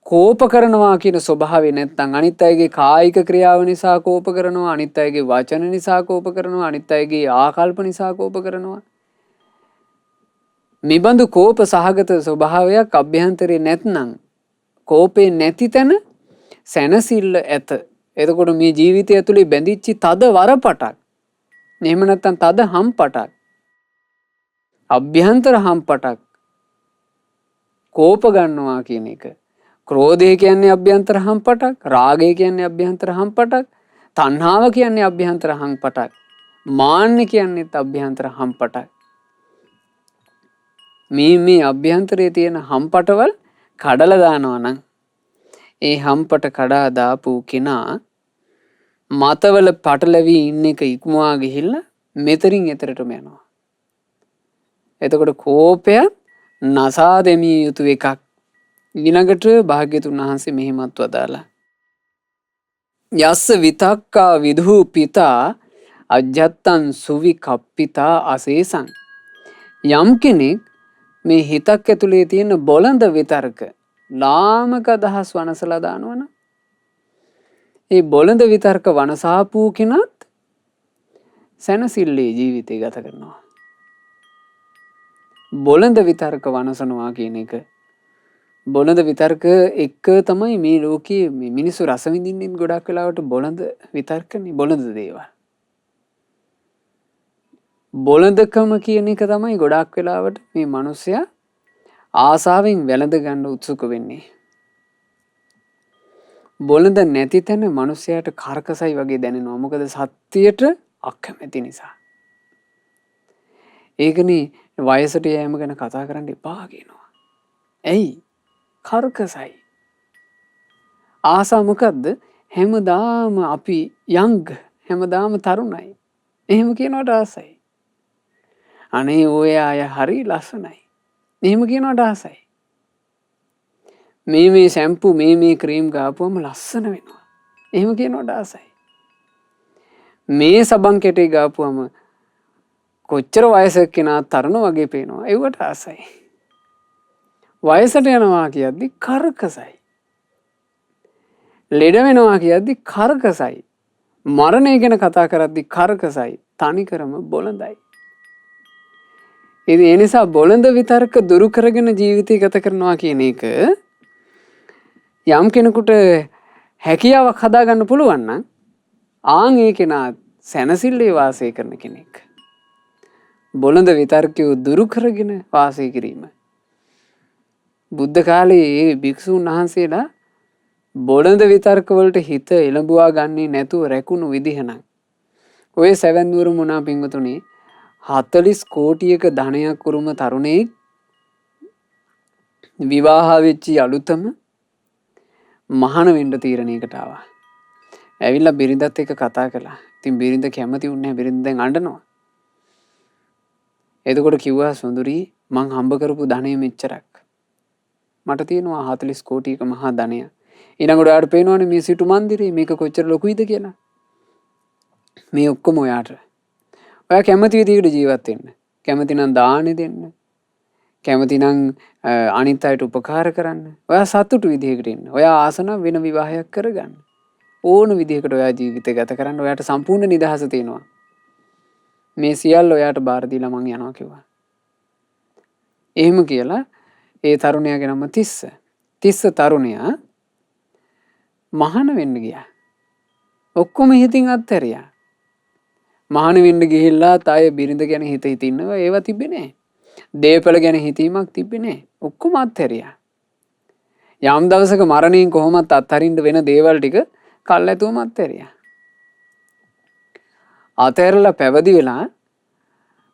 කෝප කරනවා කියන ස්වභාවය නැත්නම් අනිත් අයගේ කායික ක්‍රියාව නිසා කෝප කරනවා, අනිත් අයගේ වචන නිසා කෝප කරනවා, අනිත් අයගේ ආකල්ප නිසා කෝප කරනවා. නිබඳු කෝප සහගත ස්වභාවයක් අභ්‍යන්තරේ නැත්නම්, කෝපේ නැති තැන සැනසෙල්ල ඇත. එතකොට මේ ජීවිතය ඇතුලේ බැඳිච්ච තද වරපටක්, එහෙම නැත්නම් තද හම්පටක්, අභ්‍යන්තර හම්පටක් කෝප ගන්නවා කියන එක. ක්‍රෝධය කියන්නේ අභ්‍යන්තර හම්පටක්, රාගය කියන්නේ අභ්‍යන්තර හම්පටක්, තණ්හාව කියන්නේ අභ්‍යන්තර හම්පටක්, මාන්න කියන්නේත් අභ්‍යන්තර හම්පටක්. මේ අභ්‍යන්තරයේ තියෙන හම්පටවල් කඩලා දානවා නම්, ඒ හම්පට කඩා දාපු කෙනා මතවල පටලැවි ඉන්න එක ඉක්මවා ගිහිල්ලා මෙතරින් එතරටම යනවා. එතකොට කෝපය නසා දෙමිය යුතු එකක්. ඊළඟට භාග්‍යතුන් වහන්සේ මෙහිමත් වදාලා, යස්ස විතක්කා විදූ පිතා අජ්ජත්තං සුවිකප්පිතා අසේසං. යම් කෙනෙක් මේ හිතක් ඇතුලේ තියෙන බොළඳ විතර්ක, ලාමක අදහස් වනසලා දානවනම්, ඒ බොළඳ විතර්ක වනසාපු කෙනත් සැනසෙල්ලේ ජීවිතය ගත කරනවා. බොළඳ විතර්ක වනසනවා කියන එක, බොළඳ විතර්ක එක්ක තමයි මේ ලෝකයේ මිනිස්සු රස විඳින්නේ. ගොඩක් වෙලාවට බොළඳ විතර්කනේ, බොළඳ දේවල්. බොළඳකම කියන එක තමයි ගොඩක් වෙලාවට මේ මිනිස්සයා ආසාවෙන් වැළඳ ගන්න උත්සුක වෙන්නේ. බොළඳ නැති තැන මිනිස්සයාට කර්කසයි වගේ දැනෙනවා. මොකද සත්‍යයට අකමැති නිසා. ඒකනේ වයසට යෑම ගැන කතා කරන්න එපා කියනවා. ඇයි? කර්කසයි. ආසා මොකද්ද? හැමදාම අපි යංග, හැමදාම තරුණයි. එහෙම කියනවට ආසයි. අනේ ඔය අය හරි ලස්සනයි. එහෙම කියනවට ආසයි. මේ ෂැම්පු, මේ ක්‍රීම් ගාපුවම ලස්සන වෙනවා. එහෙම කියනවට ආසයි. මේ සබන් කෙටේ ගාපුවම කොච්චර වයසක කෙනා තරුණ වගේ පේනවා. ඒවට ආසයි. වයසට යනවා කියද්දි කර්කසයි. ලෙඩ වෙනවා කියද්දි කර්කසයි. මරණය ගැන කතා කරද්දි කර්කසයි. තනිකරම බොළඳයි. ඒ නිසා බොළඳ විතර්ක දුරු කරගෙන ජීවිතය ගත කරනවා කියන එක යම් කෙනෙකුට හැකියාවක් හදාගන්න පුළුවන් නම්, ආන් ඒ කෙනා සැනසෙල්ලේ වාසය කරන කෙනෙක්. බොළඳ විතර්කය දුරු කරගෙන වාසය කිරීම. බුද්ධ කාලේ ඒ භික්ෂුන් වහන්සේලා බොළඳ විතර්ක වලට හිත එළඹුවා ගන්නේ නැතුව රැකුණු විදිහ නම්, ඔය සැවැන්නුවර මුණා පින්වතුනි 40 කෝටියක ධනයක් උරුම තරුණයෙක් විවාහ වෙච්චි අලුතම මහාන වෙන්න තීරණයකට ආවා. ඇවිල්ලා බිරිඳත් එක්ක කතා කළා. ඉතින් බිරිඳ කැමති වුණේ නැහැ. බිරිඳ දැන් අඬනවා. එතකොට කිව්වා, සුන්දරී මං හම්බ කරපු ධනෙ මෙච්චරක්. මට තියෙනවා 40 කෝටියක මහා ධනය. ඊළඟට ඔයාලට පේනවනේ මේ සිටු මන්දිරේ මේක කොච්චර ලොකුයිද කියලා. මේ ඔක්කොම ඔයාට. ඔයා කැමති විදිහට ජීවත් වෙන්න. කැමති නම් දානෙ දෙන්න. කැමති නම් අනිත් අයට උපකාර කරන්න. ඔයා සතුටු විදිහකට ඉන්න. ඔයා ආසන වෙන විවාහයක් කරගන්න. ඕන විදිහකට ඔයා ජීවිතය ගත කරන්න. ඔයාට සම්පූර්ණ නිදහස තියෙනවා. මේ සියල්ල ඔයාට බාර දීලා මං යනවා කිව්වා. එහෙම කියලා ඒ තරුණයාගේ නම තිස්ස. තිස්ස තරුණයා මහාන වෙන්න ගියා. ඔක්කොම හිතින් අත්හැරියා. මහාන වෙන්න ගිහිල්ලා තාය බිරිඳ ගැන හිත හිටින්නවා. ඒවා තිබ්බේ නැහැ. දේපල ගැන හිතීමක් තිබ්බේ නැහැ. ඔක්කොම අත්හැරියා. යම් දවසක මරණයෙන් කොහොමත් අත්හරින්න වෙන දේවල් ටික කල්ැතුවම අත්හැරියා. අතහැරලා පැවිදි වෙලා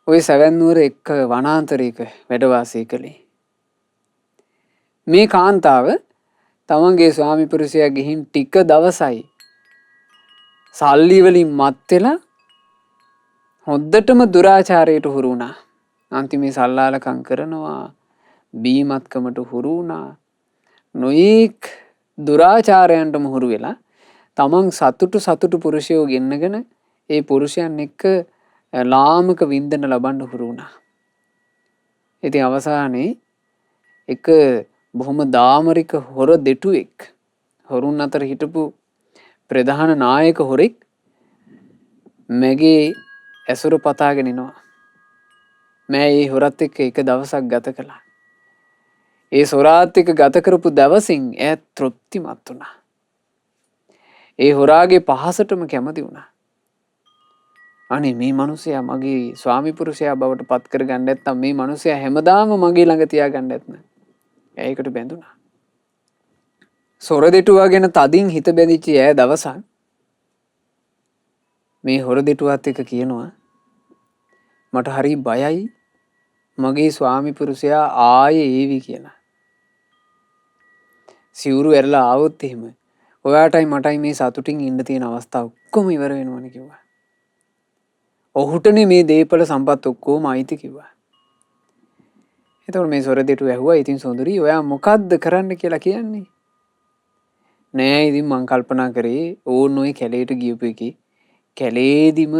ওই සැවැන්නුවර එක්ක වනාන්තරයක වැඩ වාසය කළේ. මේ කාන්තාව තමන්ගේ ස්වාමි පුරුෂයා ගිහින් ටික දවසයි සල්ලි වලින් මත් වෙලා හොද්දටම දුරාචාරයට හුරු වුණා. අන්තිමේ සල්ලාලකම් කරනවා, බීමත්කමට හුරු වුණා. නොඑක් දුරාචාරයන්ටම හුරු වෙලා තමන් සතුටු පුරුෂයෝ ගෙන්නගෙන ඒ පුරුෂයන් එක්ක ලාමක වින්දන ලබන්න හුරු වුණා. ඉතින් අවසානයේ එක බොහොම දාමරික හොර දෙටුවෙක් හොරුන් අතර හිටපු ප්‍රධාන නායක හොරෙක් මැගේ ඇසුර පතාගෙන එනවා. මෑ ඒ හොරත් එක්ක එක දවසක් ගත කළා. ඒ සොරාත් එක්ක ගත කරපු දවසින් ඈ තෘප්තිමත් වුණා. ඒ හොරාගේ පහසටම කැමති වුණා. අනේ මේ මිනිසයා මගේ ස්වාමි පුරුෂයා බවට පත් කරගන්න නැත්නම් මේ මිනිසයා හැමදාම මගේ ළඟ තියාගන්න නැත්නම් ඒකට බැඳුණා. සොර දෙටුවා ගැන තදින් හිත බැඳිච්ච ඈ දවසක් මේ හොර දෙටුවත් එක්ක කියනවා මට හරි බයයි මගේ ස්වාමි පුරුෂයා ආයේ ඒවි කියලා. සිවුරු ඇරලා ආවොත් එහෙම ඔයාටයි මටයි මේ සතුටින් ඉන්න තියෙන අවස්ථාව ඔක්කොම ඉවර වෙනවනේ කිව්වා. ඔහුටනේ මේ දීපල සම්පත් ඔක්කොම අයිති කිව්වා. එතකොට මේ සොර දෙටුව ඇහුවා ඉතින් සොඳුරි ඔයා මොකද්ද කරන්න කියලා කියන්නේ? නෑ ඉතින් මං කල්පනා කරේ ඕන් ඔය කැලේට ගියපු එකේ කැලේදිම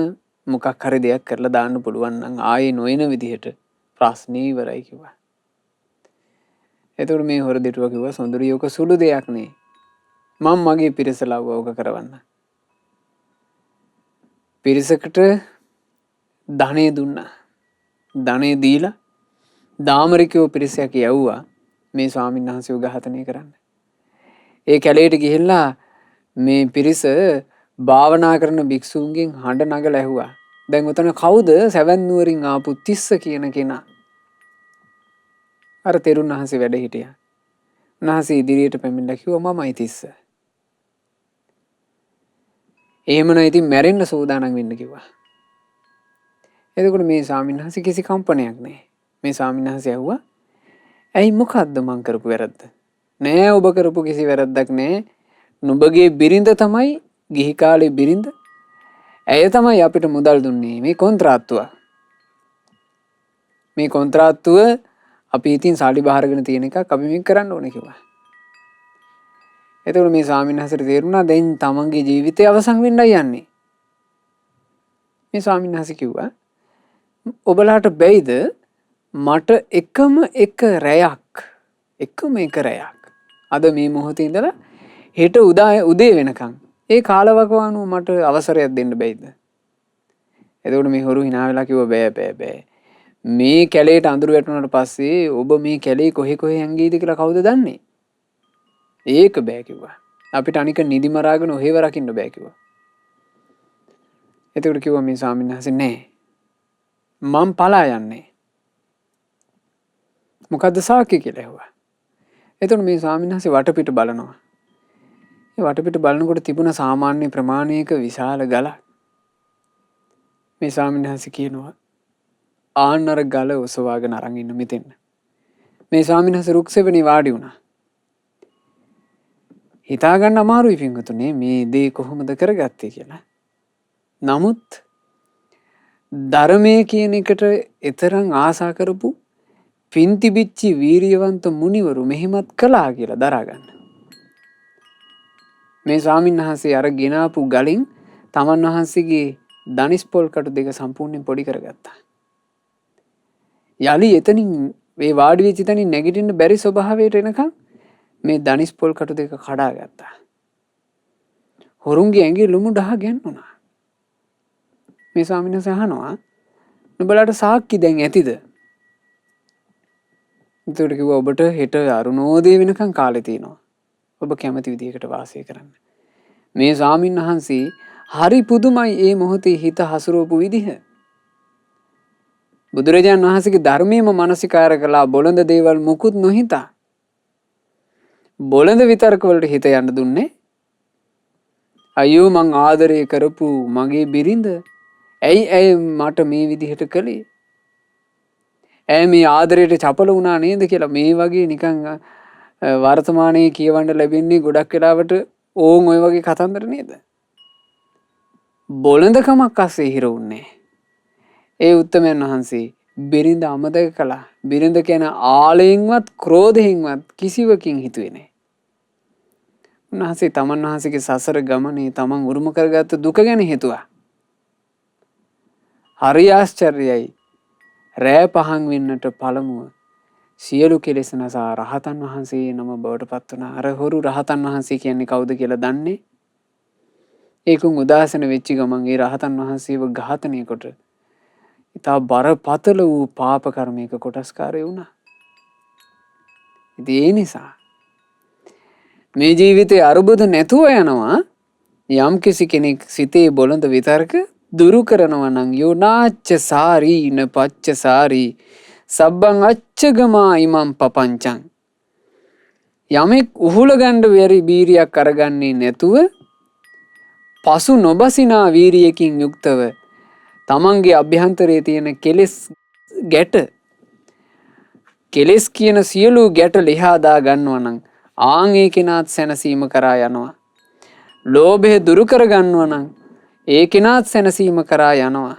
මොකක් හරි දෙයක් කරලා දාන්න පුළුවන් නම් ආයේ නොයන විදිහට ප්‍රශ්නේ ඉවරයි කිව්වා. එතකොට මේ හොර දෙටුව කිව්වා සොඳුරි ඔක සුළු දෙයක් නේ. මම මගේ පිරිස ලව්ව ඕක කරවන්න. පිරිසකට ධනෙ දුන්නා. ධනෙ දීලා දාමරිකයෝ පිරිසක් යවුවා මේ ස්වාමීන් වහන්සේව ඝාතනය කරන්න. ඒ කැලේට ගිහිල්ලා මේ පිරිස භාවනා කරන භික්ෂූන්ගෙන් හඬ නගලා ඇහුවා. දැන් උතන කවුද සැවැත් නුවරින් ආපු තිස්ස කියන කෙනා? අර තෙරුන් වහන්සේ වැඩ හිටියා. උන්වහන්සේ ඉදිරියට පැමිණලා කිව්වා මමයි තිස්ස. එහෙමනම් ඉතින් මැරෙන්න සූදානම් වෙන්න කිව්වා. එතකොට මේ ස්වාමීන් වහන්සේ කිසි කම්පනයක් නැහැ. මේ ස්වාමීන් වහන්සේ ඇහුවා ඇයි මොකද්ද මං කරපු වැරද්ද? නෑ ඔබ කරපු කිසි වැරද්දක් නෑ. නුඹගේ බිරිඳ තමයි ගිහි කාලේ බිරිඳ. ඇය තමයි අපිට මුදල් දුන්නේ මේ කොන්ත්‍රාත්තුව. මේ කොන්ත්‍රාත්තුව අපි ඉතින් සල්ලි බාරගෙන තියෙන එකක් අපි මේක කරන්න ඕනේ කිව්වා. එතකොට මේ ස්වාමීන් වහන්සේට තේරුණා දැන් තමන්ගේ ජීවිතය අවසන් වෙන්නයි යන්නේ. මේ ස්වාමීන් වහන්සේ කිව්වා ඔබලාට බැයිද මට එකම එක රැයක් අද මේ මොහොතේ ඉඳලා හෙට උදේ වෙනකන් ඒ කාලවකවානුව මට අවසරයක් දෙන්න බැයිද? එතකොට මේ හොරු hina වෙලා කිව්වා බෑ. මේ කැලේට අඳුර වැටුණාට පස්සේ ඔබ මේ කැලේ කොහේ හැංගීද කියලා කවුද දන්නේ? ඒක බෑ කිව්වා. අපිට අනික නිදි මරාගෙන ඔහෙව රකින්න බෑ කිව්වා. එතකොට කිව්වා මේ ස්වාමීන් වහන්සේ නෑ. මම පලා යන්නේ. මොකද්ද සාක්කි කියලා ඇහුවා. එතකොට මේ ස්වාමීන් වහන්සේ වටපිට බලනවා. ඒ වටපිට බලනකොට තිබුණ සාමාන්‍ය ප්‍රමාණයක විශාල ගලක්. මේ ස්වාමීන් වහන්සේ කියනවා ආන්නර ගල ඔසවාගෙන අරන් ඉන්න මෙතෙන්න. මේ ස්වාමීන් වහන්සේ රුක්සෙවණේ වාඩි වුණා. හිතා ගන්න අමාරුයි පින්වතුනේ මේ දේ කොහොමද කරගත්තේ කියලා. නමුත් ධර්මයේ කියන එකට ඊතරම් ආසා කරපු පින්තිබිච්චි වීරියවන්ත මුනිවරු මෙහෙමත් කළා කියලා දරා ගන්න. මේ ස්වාමීන් වහන්සේ අර ගෙනාපු ගලින් තමන් වහන්සේගේ ධනිස් පොල් කටු දෙක සම්පූර්ණයෙන් පොඩි කරගත්තා. යලි එතනින් මේ වාඩි වෙච්ච තැනින් නැගිටින්න බැරි ස්වභාවයට එනකන් මේ ධනිස් පොල් කටු දෙක කඩා ගත්තා. හොරුන්ගේ ඇඟේ ලුමු ඩහ ගැන්නුණා. මේ ස්වාමීන් වහන්සේ අහනවා නුඹලාට සාක්කි දැන් ඇතිද? එතකොට කිව්වා ඔබට හෙට අරුණෝදය වෙනකන් කාලේ තියෙනවා. ඔබ කැමති විදිහකට වාසය කරන්න. මේ ස්වාමීන් වහන්සේ හරි පුදුමයි මේ මොහොතේ හිත හසුරවපු විදිහ. බුදුරජාණන් වහන්සේගේ ධර්මයේම මානසිකාර කළා බොළඳ දේවල් මුකුත් නොහිතා. බොළඳ විතර්ක වලට හිත යන්න දුන්නේ. අයියෝ මං ආදරය කරපු මගේ බිරිඳ ඇයි මට මේ විදිහට කළේ? ඇයි මේ ආදරයට චපල වුණා නේද කියලා මේ වගේ නිකන් වර්තමානයේ කියවන්න ලැබෙන්නේ ගොඩක් වෙලාවට ඕන් ඔය වගේ කතන්දර නේද? බොළඳකමක් අස්සේ හිර වුණේ. ඒ උත්තමයන් වහන්සේ බිරිඳ අමතක කළා. බිරිඳ කියන ආලයෙන්වත් ක්‍රෝධයෙන්වත් කිසිවකින් හිතුවේ නැහැ. උන්වහන්සේ තමන් වහන්සේගේ සසර ගමනේ තමන් උරුම කරගත්ත දුක ගැන හිතුවා. හරි ආශ්චර්යයි. රෑ පහන් වෙන්නට පළමුව සියලු කෙලෙස් නසා රහතන් වහන්සේ නම බවට පත් වුණා. අර හොරු රහතන් වහන්සේ කියන්නේ කවුද කියලා දන්නේ? ඒකුන් උදාසන වෙච්ච ගමන් ඒ රහතන් වහන්සේව ඝාතනය කොට ඉතා බරපතල වූ පාප කර්මයක කොටස්කාරය වුණා. ඉතින් ඒ නිසා මේ ජීවිතේ අරුබුද නැතුව යනවා යම් කිසි කෙනෙක් සිතේ බොළඳ විතර්ක දුරු කරනවා නම් යෝනාච්ච සාරීන පච්ච සාරී සබ්බං අච්චගමා ඉමම් පපංචං. යමෙක් උහුල ගන්න බැරි බීරියක් අරගන්නේ නැතුව පසු නොබසිනා වීරියකින් යුක්තව තමන්ගේ අභ්‍යන්තරයේ තියෙන කෙලෙස් ගැට කෙලෙස් කියන සියලු ගැට ලිහා දා ගන්නවා නම් ආන් ඒ කෙනාත් සැනසීම කරා යනවා. ලෝභය දුරු කර ගන්නවා නම් ඒ කෙනාත් සැනසීම කරා යනවා.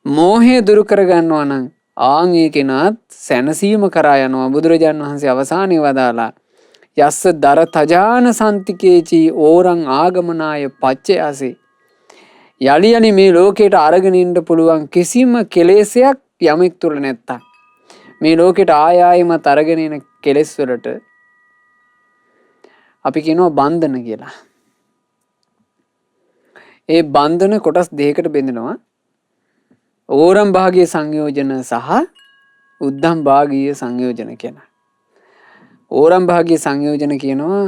මෝහය දුරු කර ගන්නවා නම් ආන් ඒ කෙනාත් සැනසීම කරා යනවා. බුදුරජාණන් වහන්සේ අවසානයේ වදාලා යස්ස දර තජාන සන්තිකේචි ඕරං ආගමනාය පච්චයසේ. යලි යලි මේ ලෝකයට අරගෙන ඉන්න පුළුවන් කිසිම කෙලෙසයක් යමෙක් තුල නැත්තම් මේ ලෝකෙට ආය ආයෙමත් අරගෙන එන කෙලෙස් වලට අපි කියනවා බන්ධන කියලා. ඒ බන්ධන කොටස් දෙකකට බෙදෙනවා. ඕරම් භාගීය සංයෝජන සහ උද්ධම් භාගීය සංයෝජන කියන. ඕරම් භාගීය සංයෝජන කියනවා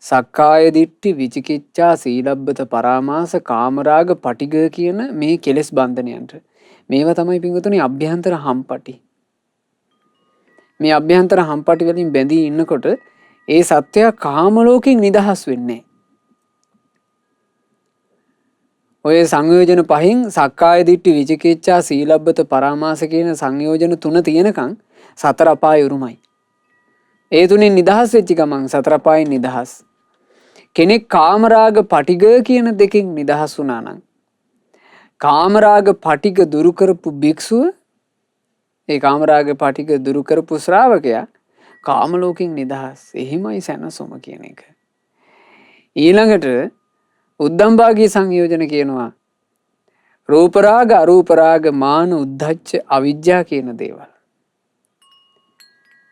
සක්කාය දිට්ඨි විචිකිච්ඡා සීලබ්බත පරාමාස කාමරාග පටිඝ කියන මේ කෙලෙස් බන්ධනයන්ට. මේවා තමයි පින්වතුනි අභ්‍යන්තර හම්පටි. මේ අභ්‍යන්තර හම්පටි වලින් බැඳී ඉන්නකොට ඒ සත්‍යය කාම ලෝකෙන් නිදහස් වෙන්නේ. ඔය සංයෝජන පහෙන් සක්කාය දිට්ඨි විචිකිච්ඡා සීලබ්බත පරාමාස කියන සංයෝජන තුන තියෙනකන් සතර අපාය උරුමයි. ඒ තුنين නිදහස් වෙච්ච ගමන් සතර අපායෙන් නිදහස්. කෙනෙක් කාමරාග පටිඝ කියන දෙකෙන් නිදහස් වුණා නම් කාමරාග පටිඝ දුරු කරපු භික්ෂුව ඒ කාමරාග පටිඝ දුරු කරපු ශ්‍රාවකයා කාම ලෝකෙන් නිදහස්. එහිමයි සැනසුම කියන එක. ඊළඟට උද්ධම් භාගී සංයෝජන කියනවා රූප රාග අරූප රාග මාන උද්ධච්ච අවිජ්ජා කියන දේවල්.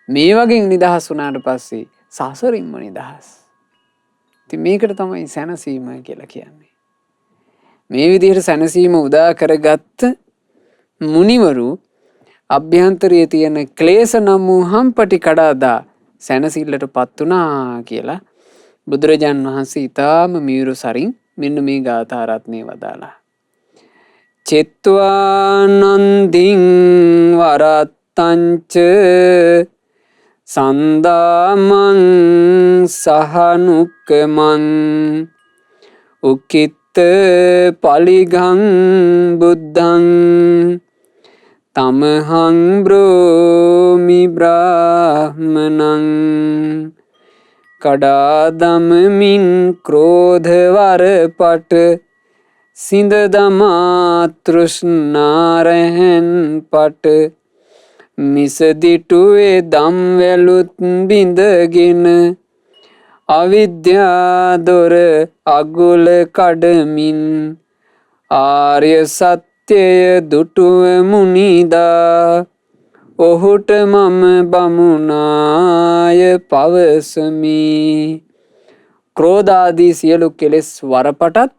මේ වගේ නිදහස් වුණාට පස්සේ සසරින්ම නිදහස්. ඉතින් මේකට තමයි සැනසීම කියලා කියන්නේ. මේ විදිහට සැනසීම උදා කරගත්ත මුනිවරු අභ්‍යන්තරයේ තියෙන ක්ලේශ නම් වූ හම්පටි කඩාදා සැනසෙල්ලටපත් වුණා කියලා බුදුරජාන් වහන්සේ ඊටාම මීරු සරින් මෙන්න මේ ගාථා රත්නේ වදාලා. චෙත්වානන්දින් වරත්තංච සන්දාමං සහනුක්කමං උකිත්ත පලිගං බුද්ධං තමහං බ්‍රෝමි බ්‍රාහ්මනං කඩාදමමින් ක්‍රෝධවර පට සිඳ දමා තෘෂ්ණාරහෙන් පට මිසදිටුවේ දම්වැලුත් බිඳගෙන අවිද්‍යා දොර අගුල කඩමින් ආර්ය සත්‍යය දුටුව මුනිදා ඔහුට මම බමුණාය පවසමි. ක්‍රෝධාදී සියලු කෙලෙස් වරපටත්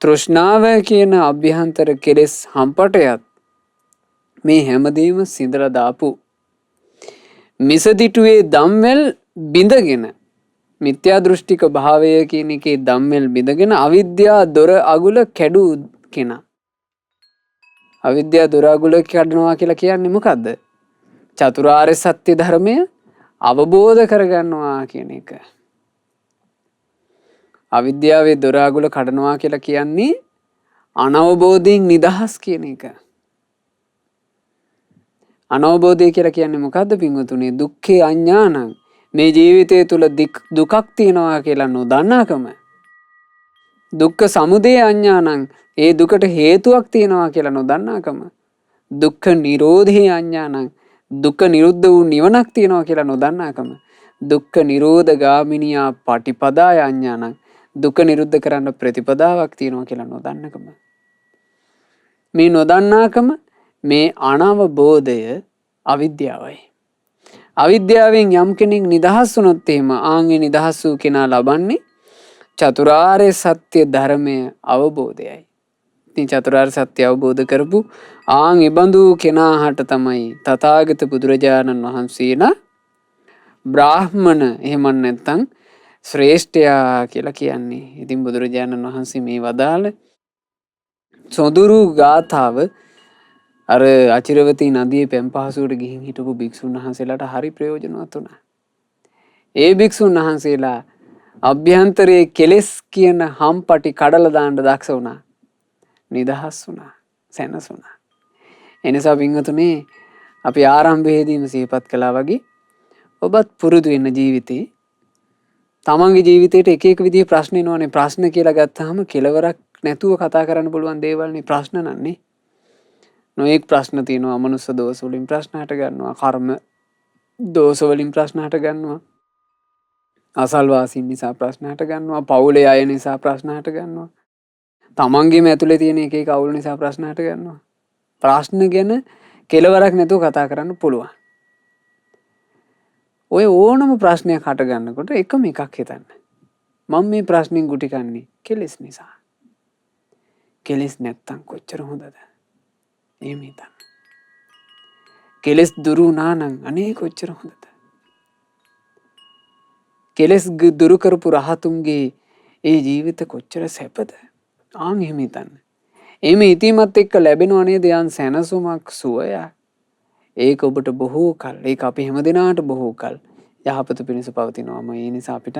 තෘෂ්ණාව කියන අභ්‍යන්තර කෙලෙස් හම්පටයත් මේ හැමදේම සිඳලා දාපු මිසදිටුවේ දම්වැල් බිඳගෙන මිත්‍යා දෘෂ්ටික භාවය කියන එකේ දම්වැල් බිඳගෙන අවිද්‍යා දොර අගුල කැඩූ කෙනා. අවිද්‍යා දොර අගුල කැඩනවා කියලා කියන්නේ මොකද්ද? චතුරාර්ය සත්‍ය ධර්මය අවබෝධ කරගන්නවා කියන එක. අවිද්‍යාවේ දොර අගුල කඩනවා කියලා කියන්නේ අනවබෝධයෙන් නිදහස් කියන එක. අනවබෝධය කියලා කියන්නේ මොකද්ද පින්වතුනි? දුක්ඛේ අඥානං. මේ ජීවිතය තුල දුකක් තියනවා කියලා නොදන්නාකම. දුක්ඛ සමුදය අඥානං. ඒ දුකට හේතුවක් තියනවා කියලා නොදන්නාකම. දුක්ඛ නිරෝධේ අඥානං. දුක නිරුද්ධ වූ නිවනක් තියනවා කියලා නොදන්නාකම. දුක්ඛ නිරෝධ ගාමිනියා පටිපදාය අඤ්ඤාණං දුක නිරුද්ධ කරන්න ප්‍රතිපදාවක් තියෙනවා කියලා නොදන්නකම. මේ නොදන්නාකම මේ අනවබෝධය අවිද්‍යාවයි. අවිද්‍යාවෙන් යම් කෙනෙක් නිදහස් වුණොත් එහෙම ආන්ගේ නිදහස් වූ කෙනා ලබන්නේ චතුරාර්ය සත්‍ය ධර්මය අවබෝධයයි. ඉතින් චතුරාර්ය සත්‍ය අවබෝධ කරපු ආන් ඉබඳු කෙනාට තමයි තථාගත බුදුරජාණන් වහන්සේලා බ්‍රාහ්මණ එහෙම නැත්නම් ශ්‍රේෂ්ඨයා කියලා කියන්නේ. ඉතින් බුදුරජාණන් වහන්සේ මේ වදාළ සොඳුරු ගාථාව අර අචිරවතී නදියේ පැන් පහසුවට ගිහින් හිටපු භික්ෂුන් වහන්සේලාට හරි ප්‍රයෝජනවත් වුණා. ඒ භික්ෂුන් වහන්සේලා අභ්‍යන්තරයේ කෙලෙස් කියන හම්පටි කඩලා දාන්න දක්ෂ වුණා. නිදහස් වුණා. සැනසුණා. එනිසා පින්වතුනි අපි ආරම්භයේදීම සිහිපත් කළා වගේ ඔබත් පුරුදු වෙන ජීවිතේ තමන්ගේ ජීවිතේට එක එක විදිහේ ප්‍රශ්න එනවනේ. ප්‍රශ්න කියලා ගත්තාම කෙලවරක් නැතුව කතා කරන්න පුළුවන් දේවල් නේ ප්‍රශ්න නන්නේ. නොඑක් ප්‍රශ්න තියෙනවා. අමනුෂ්‍ය දෝෂ වලින් ප්‍රශ්න හට ගන්නවා. කර්ම දෝෂ වලින් ප්‍රශ්න හට ගන්නවා. අසල්වාසීන් නිසා ප්‍රශ්න හට ගන්නවා. පවුලේ අය නිසා ප්‍රශ්න හට ගන්නවා. තමන්ගේම ඇතුලේ තියෙන එක එක අවුල් නිසා ප්‍රශ්න හට ගන්නවා. ප්‍රශ්න ගැන කෙලවරක් නැතුව කතා කරන්න පුළුවන්. ඔය ඕනම ප්‍රශ්නයක් හට ගන්නකොට එකම එකක් හිතන්න. මම මේ ප්‍රශ්نين ගුටි කන්නේ කෙලෙස් නිසා. කෙලෙස් නැත්තම් කොච්චර හොඳද? එහෙම හිතන්න. කෙලෙස් දුරු වුණා නම් අනේ කොච්චර හොඳද? කෙලෙස් දුරු කරපු රහතුන්ගේ ඒ ජීවිත කොච්චර සැපද? ආන් එහෙම හිතන්න. එහෙම හිතීමත් එක්ක ලැබෙනව නේද යන් සැනසුමක් සුවයක්. ඒක ඔබට බොහෝ කල් ඒක අපි හැමදෙනාට බොහෝ කල් යහපත පිණිස පවතිනවාම ඒ නිසා අපිට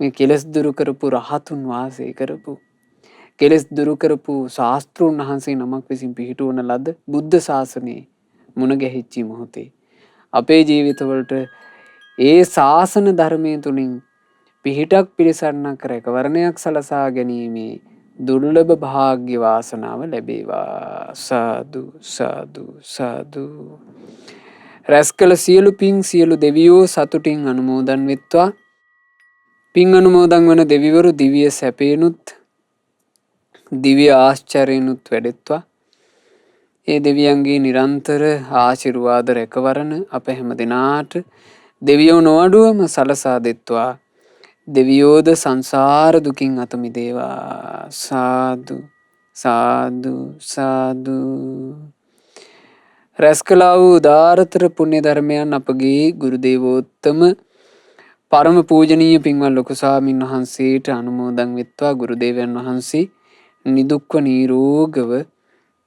මේ කෙලෙස් දුරු කරපු රහතුන් වාසය කරපු කෙලෙස් දුරු කරපු ශාස්ත්‍රූන් වහන්සේ නමක් විසින් පිහිටුවන ලද බුද්ධ ශාසනයේ මුණ ගැහිච්ච මොහොතේ අපේ ජීවිතවලට ඒ ශාසන ධර්මයේ තුලින් පිහිටක් පිළිසරණක් රැකවරණයක් සලසා ගැනීමේ දුර්ලභ භාග්‍ය වාසනාව ලැබේවා. සාදු සාදු සාදු. රැස්කල සියලු පින් සියලු දෙවියෝ සතුටින් අනුමෝදන් වෙත්වා. පින් අනුමෝදන් වන දෙවිවරු දිව්‍ය සැපේනුත් දිව්‍ය ආශ්චර්යනුත් වැඩෙත්වා. ඒ දෙවියන්ගේ නිරන්තර ආශිර්වාද රැකවරණ අප හැම දිනාට දෙවියෝ නොඅඩුවම සලසා දෙත්වා. දෙවියෝද සංසාර දුකින් අත මිදේවා. සාදු සාදු සාදු. රැස්කලා වූ උදාරතර පුණ්‍ය ධර්මයන් අපගේ ගුරු දේවෝත්තම පරම පූජනීය පින්වත් ලොකු ස්වාමීන් වහන්සේට අනුමෝදන් වෙත්වා. ගුරු දේවයන් වහන්සේ නිදුක්ව නිරෝගව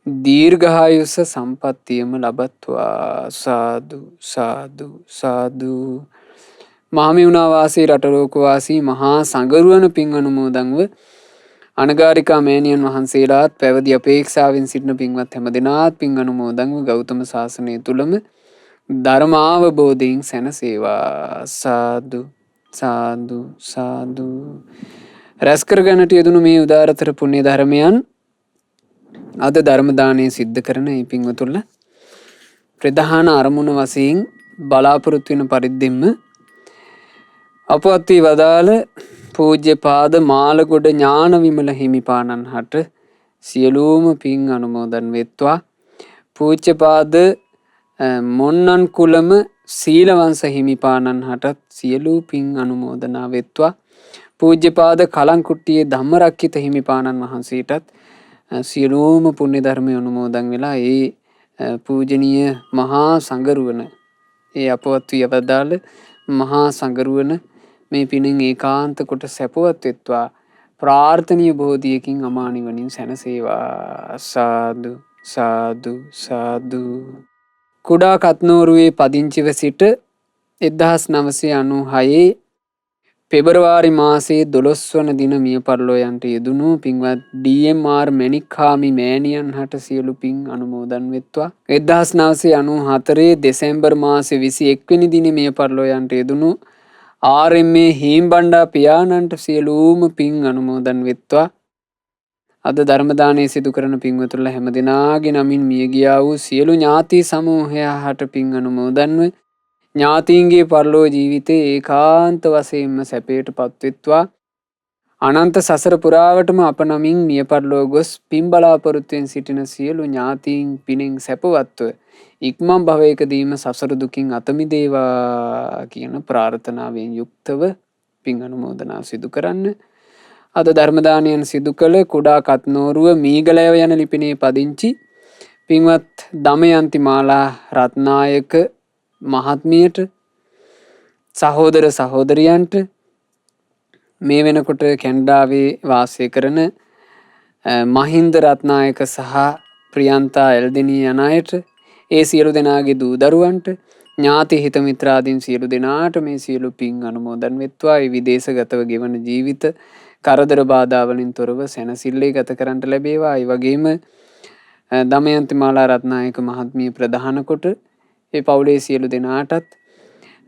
දීර්ඝායුෂ සම්පන්නියම ලබත්වා. සාදු සාදු සාදු. මහමෙවුනා වාසී රටලෝක වාසී මහා සංඝරුවන පින් අනුමෝදන්ව අනගාരികා මෑණියන් වහන්සේලාත් පැවිදි අපේක්ෂාවෙන් සිටින පින්වත් හැමදෙනාත් පින් අනුමෝදන්ව ගෞතම සාසනය තුලම ධර්මාවබෝධයෙන් සැනසේවා. සාදු සාදු සාදු. රැස් කරගන්නට යෙදුණු මේ උදාරතර පුණ්‍ය ධර්මයන් අද ධර්ම දානය සිද්ධ කරන මේ පින්වතුන්ලා ප්‍රධාන අරමුණ වශයෙන් බලාපොරොත්තු වෙන පරිද්දෙන්ම අපවත් වී වදාළ පූජ්‍යපාද මාලගොඩ ඥාන විමල හිමිපාණන් හට සියලුම පින් අනුමෝදන් වෙත්වා. පූජ්‍යපාද මොන්නන් කුලම සීලවංශ හිමිපාණන් හටත් සියලු පින් අනුමෝදනා වෙත්වා. පූජ්‍යපාද කලංකුට්ටියේ ධම්මරක්කිත හිමිපාණන් වහන්සේටත් සියලුම පුණ්‍ය ධර්මය අනුමෝදන් වෙලා ඒ පූජනීය මහා සංඝරුවන ඒ අපවත් වී වදාළ මහා සංඝරුවන මේ පිනෙන් ඒකාන්ත කොට සැපවත් වෙත්වා. ප්‍රාර්ථනීය බෝධියකින් අමා නිවනින් සැනසේවා. සාදු සාදු සාදු. කුඩා කත්නෝරුවේ පදිංචිව සිට 1996 පෙබරවාරි මාසයේ 12 වන දින මිය පරලෝ යන්ට යෙදුණු පින්වත් DMR මැණික්හාමි මෑණියන් හට සියලු පින් අනුමෝදන් වෙත්වා. 1994 දෙසැම්බර් මාසයේ 21 වෙනි දිනේ මිය පරලෝ යන්ට යෙදුණු RMA හීම්බණ්ඩා පියාණන්ට සියලුම පින් අනුමෝදන් වෙත්වා. අද ධර්ම දානය සිදු කරන පින්වතුන්ලා හැමදෙනාගේ නමින් මිය ගියා වූ සියලු ඥාති සමූහයා හට පින් අනුමෝදන්ව ඥාතීන්ගේ පරලෝ ජීවිතේ ඒකාන්ත වශයෙන්ම සැපයට පත්වෙත්වා අනන්ත සසර පුරාවටම අප නමින් මිය පරලෝ ගොස් පින් බලාපොරොත්තුවෙන් සිටින සියලු ඥාතීන් පිනෙන් සැපවත්ව ඉක්මන් භවයකදීම සසර දුකින් අත මිදේවා කියන ප්‍රාර්ථනාවෙන් යුක්තව පින් අනුමෝදනා සිදු කරන්න. අද ධර්ම දානයන් සිදු කළ කුඩා කත්නෝරුව මීගලයව යන ලිපිනේ පදිංචි පින්වත් දමයන්ති මාලා රත්නායක මහත්මියට සහෝදර සහෝදරියන්ට මේ වෙනකොට කැනඩාවේ වාසය කරන මහින්ද රත්නායක සහ ප්‍රියන්තා එල්දෙනී යන අයට ඒ සියලු දෙනාගේ දූ දරුවන්ට ඥාති හිත මිත්‍රාදීන් සියලු දෙනාට මේ සියලු පින් අනුමෝදන් වෙත්වා. ඒ විදේශගතව ගෙවන ජීවිත කරදර බාධා වලින් තොරව සැනසille ගත කරන්නට ලැබේවා. ඒ වගේම දමයන්ති මාලා රත්නායක මහත්මිය ප්‍රධාන කොට ඒ පවුලේ සියලු දෙනාටත්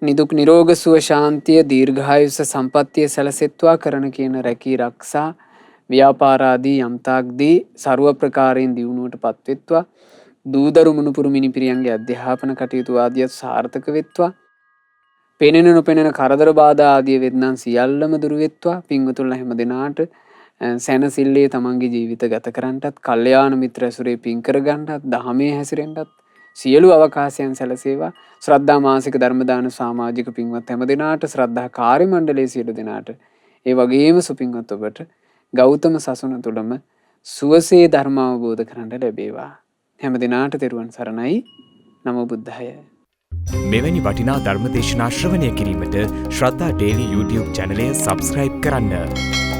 නිදුක් නිරෝග සුව ශාන්තිය දීර්ඝායුෂ සම්පත්තිය සැලසෙත්වා කරන කියන රැකී රක්ෂා ව්‍යාපාරාදී යම්තාක්දී ਸਰව ප්‍රකාරයෙන් දියුණුවට පත්වෙත්වා. දූදරු මුණුපුරු මිනිපිරියන්ගේ අධ්‍යාපන කටයුතු ආදියත් සාර්ථක වෙත්වා. පෙනෙන නොපෙනෙන කරදර බාධා ආදිය වෙත්නම් සියල්ලම දුරු වෙත්වා. පින්වතුන්ලා හැම දිනාට සැනසille තමන්ගේ ජීවිත ගත කරන්නටත් කල්යාණ මිත්‍ර ඇසුරේ පින් කරගන්නටත් දහමේ හැසිරෙන්නටත් සියලු අවකාශයන් සැලසේවා. ශ්‍රද්ධා මාසික ධර්ම දාන සමාජික පින්වත් හැම දිනාට ශ්‍රද්ධා කාර්ය මණ්ඩලයේ සියලු දෙනාට ඒ වගේම සුපින්වත් ඔබට ගෞතම සසුන තුලම සුවසේ ධර්ම අවබෝධ කරගන්න ලැබේවා. හැම දිනාට තෙරුවන් සරණයි. නමෝ බුද්ධාය. මෙවැනි වටිනා ධර්ම දේශනා ශ්‍රවණය කිරීමට ශ්‍රද්ධා ඩේලි YouTube චැනලය සබ්ස්ක්‍රයිබ් කරන්න.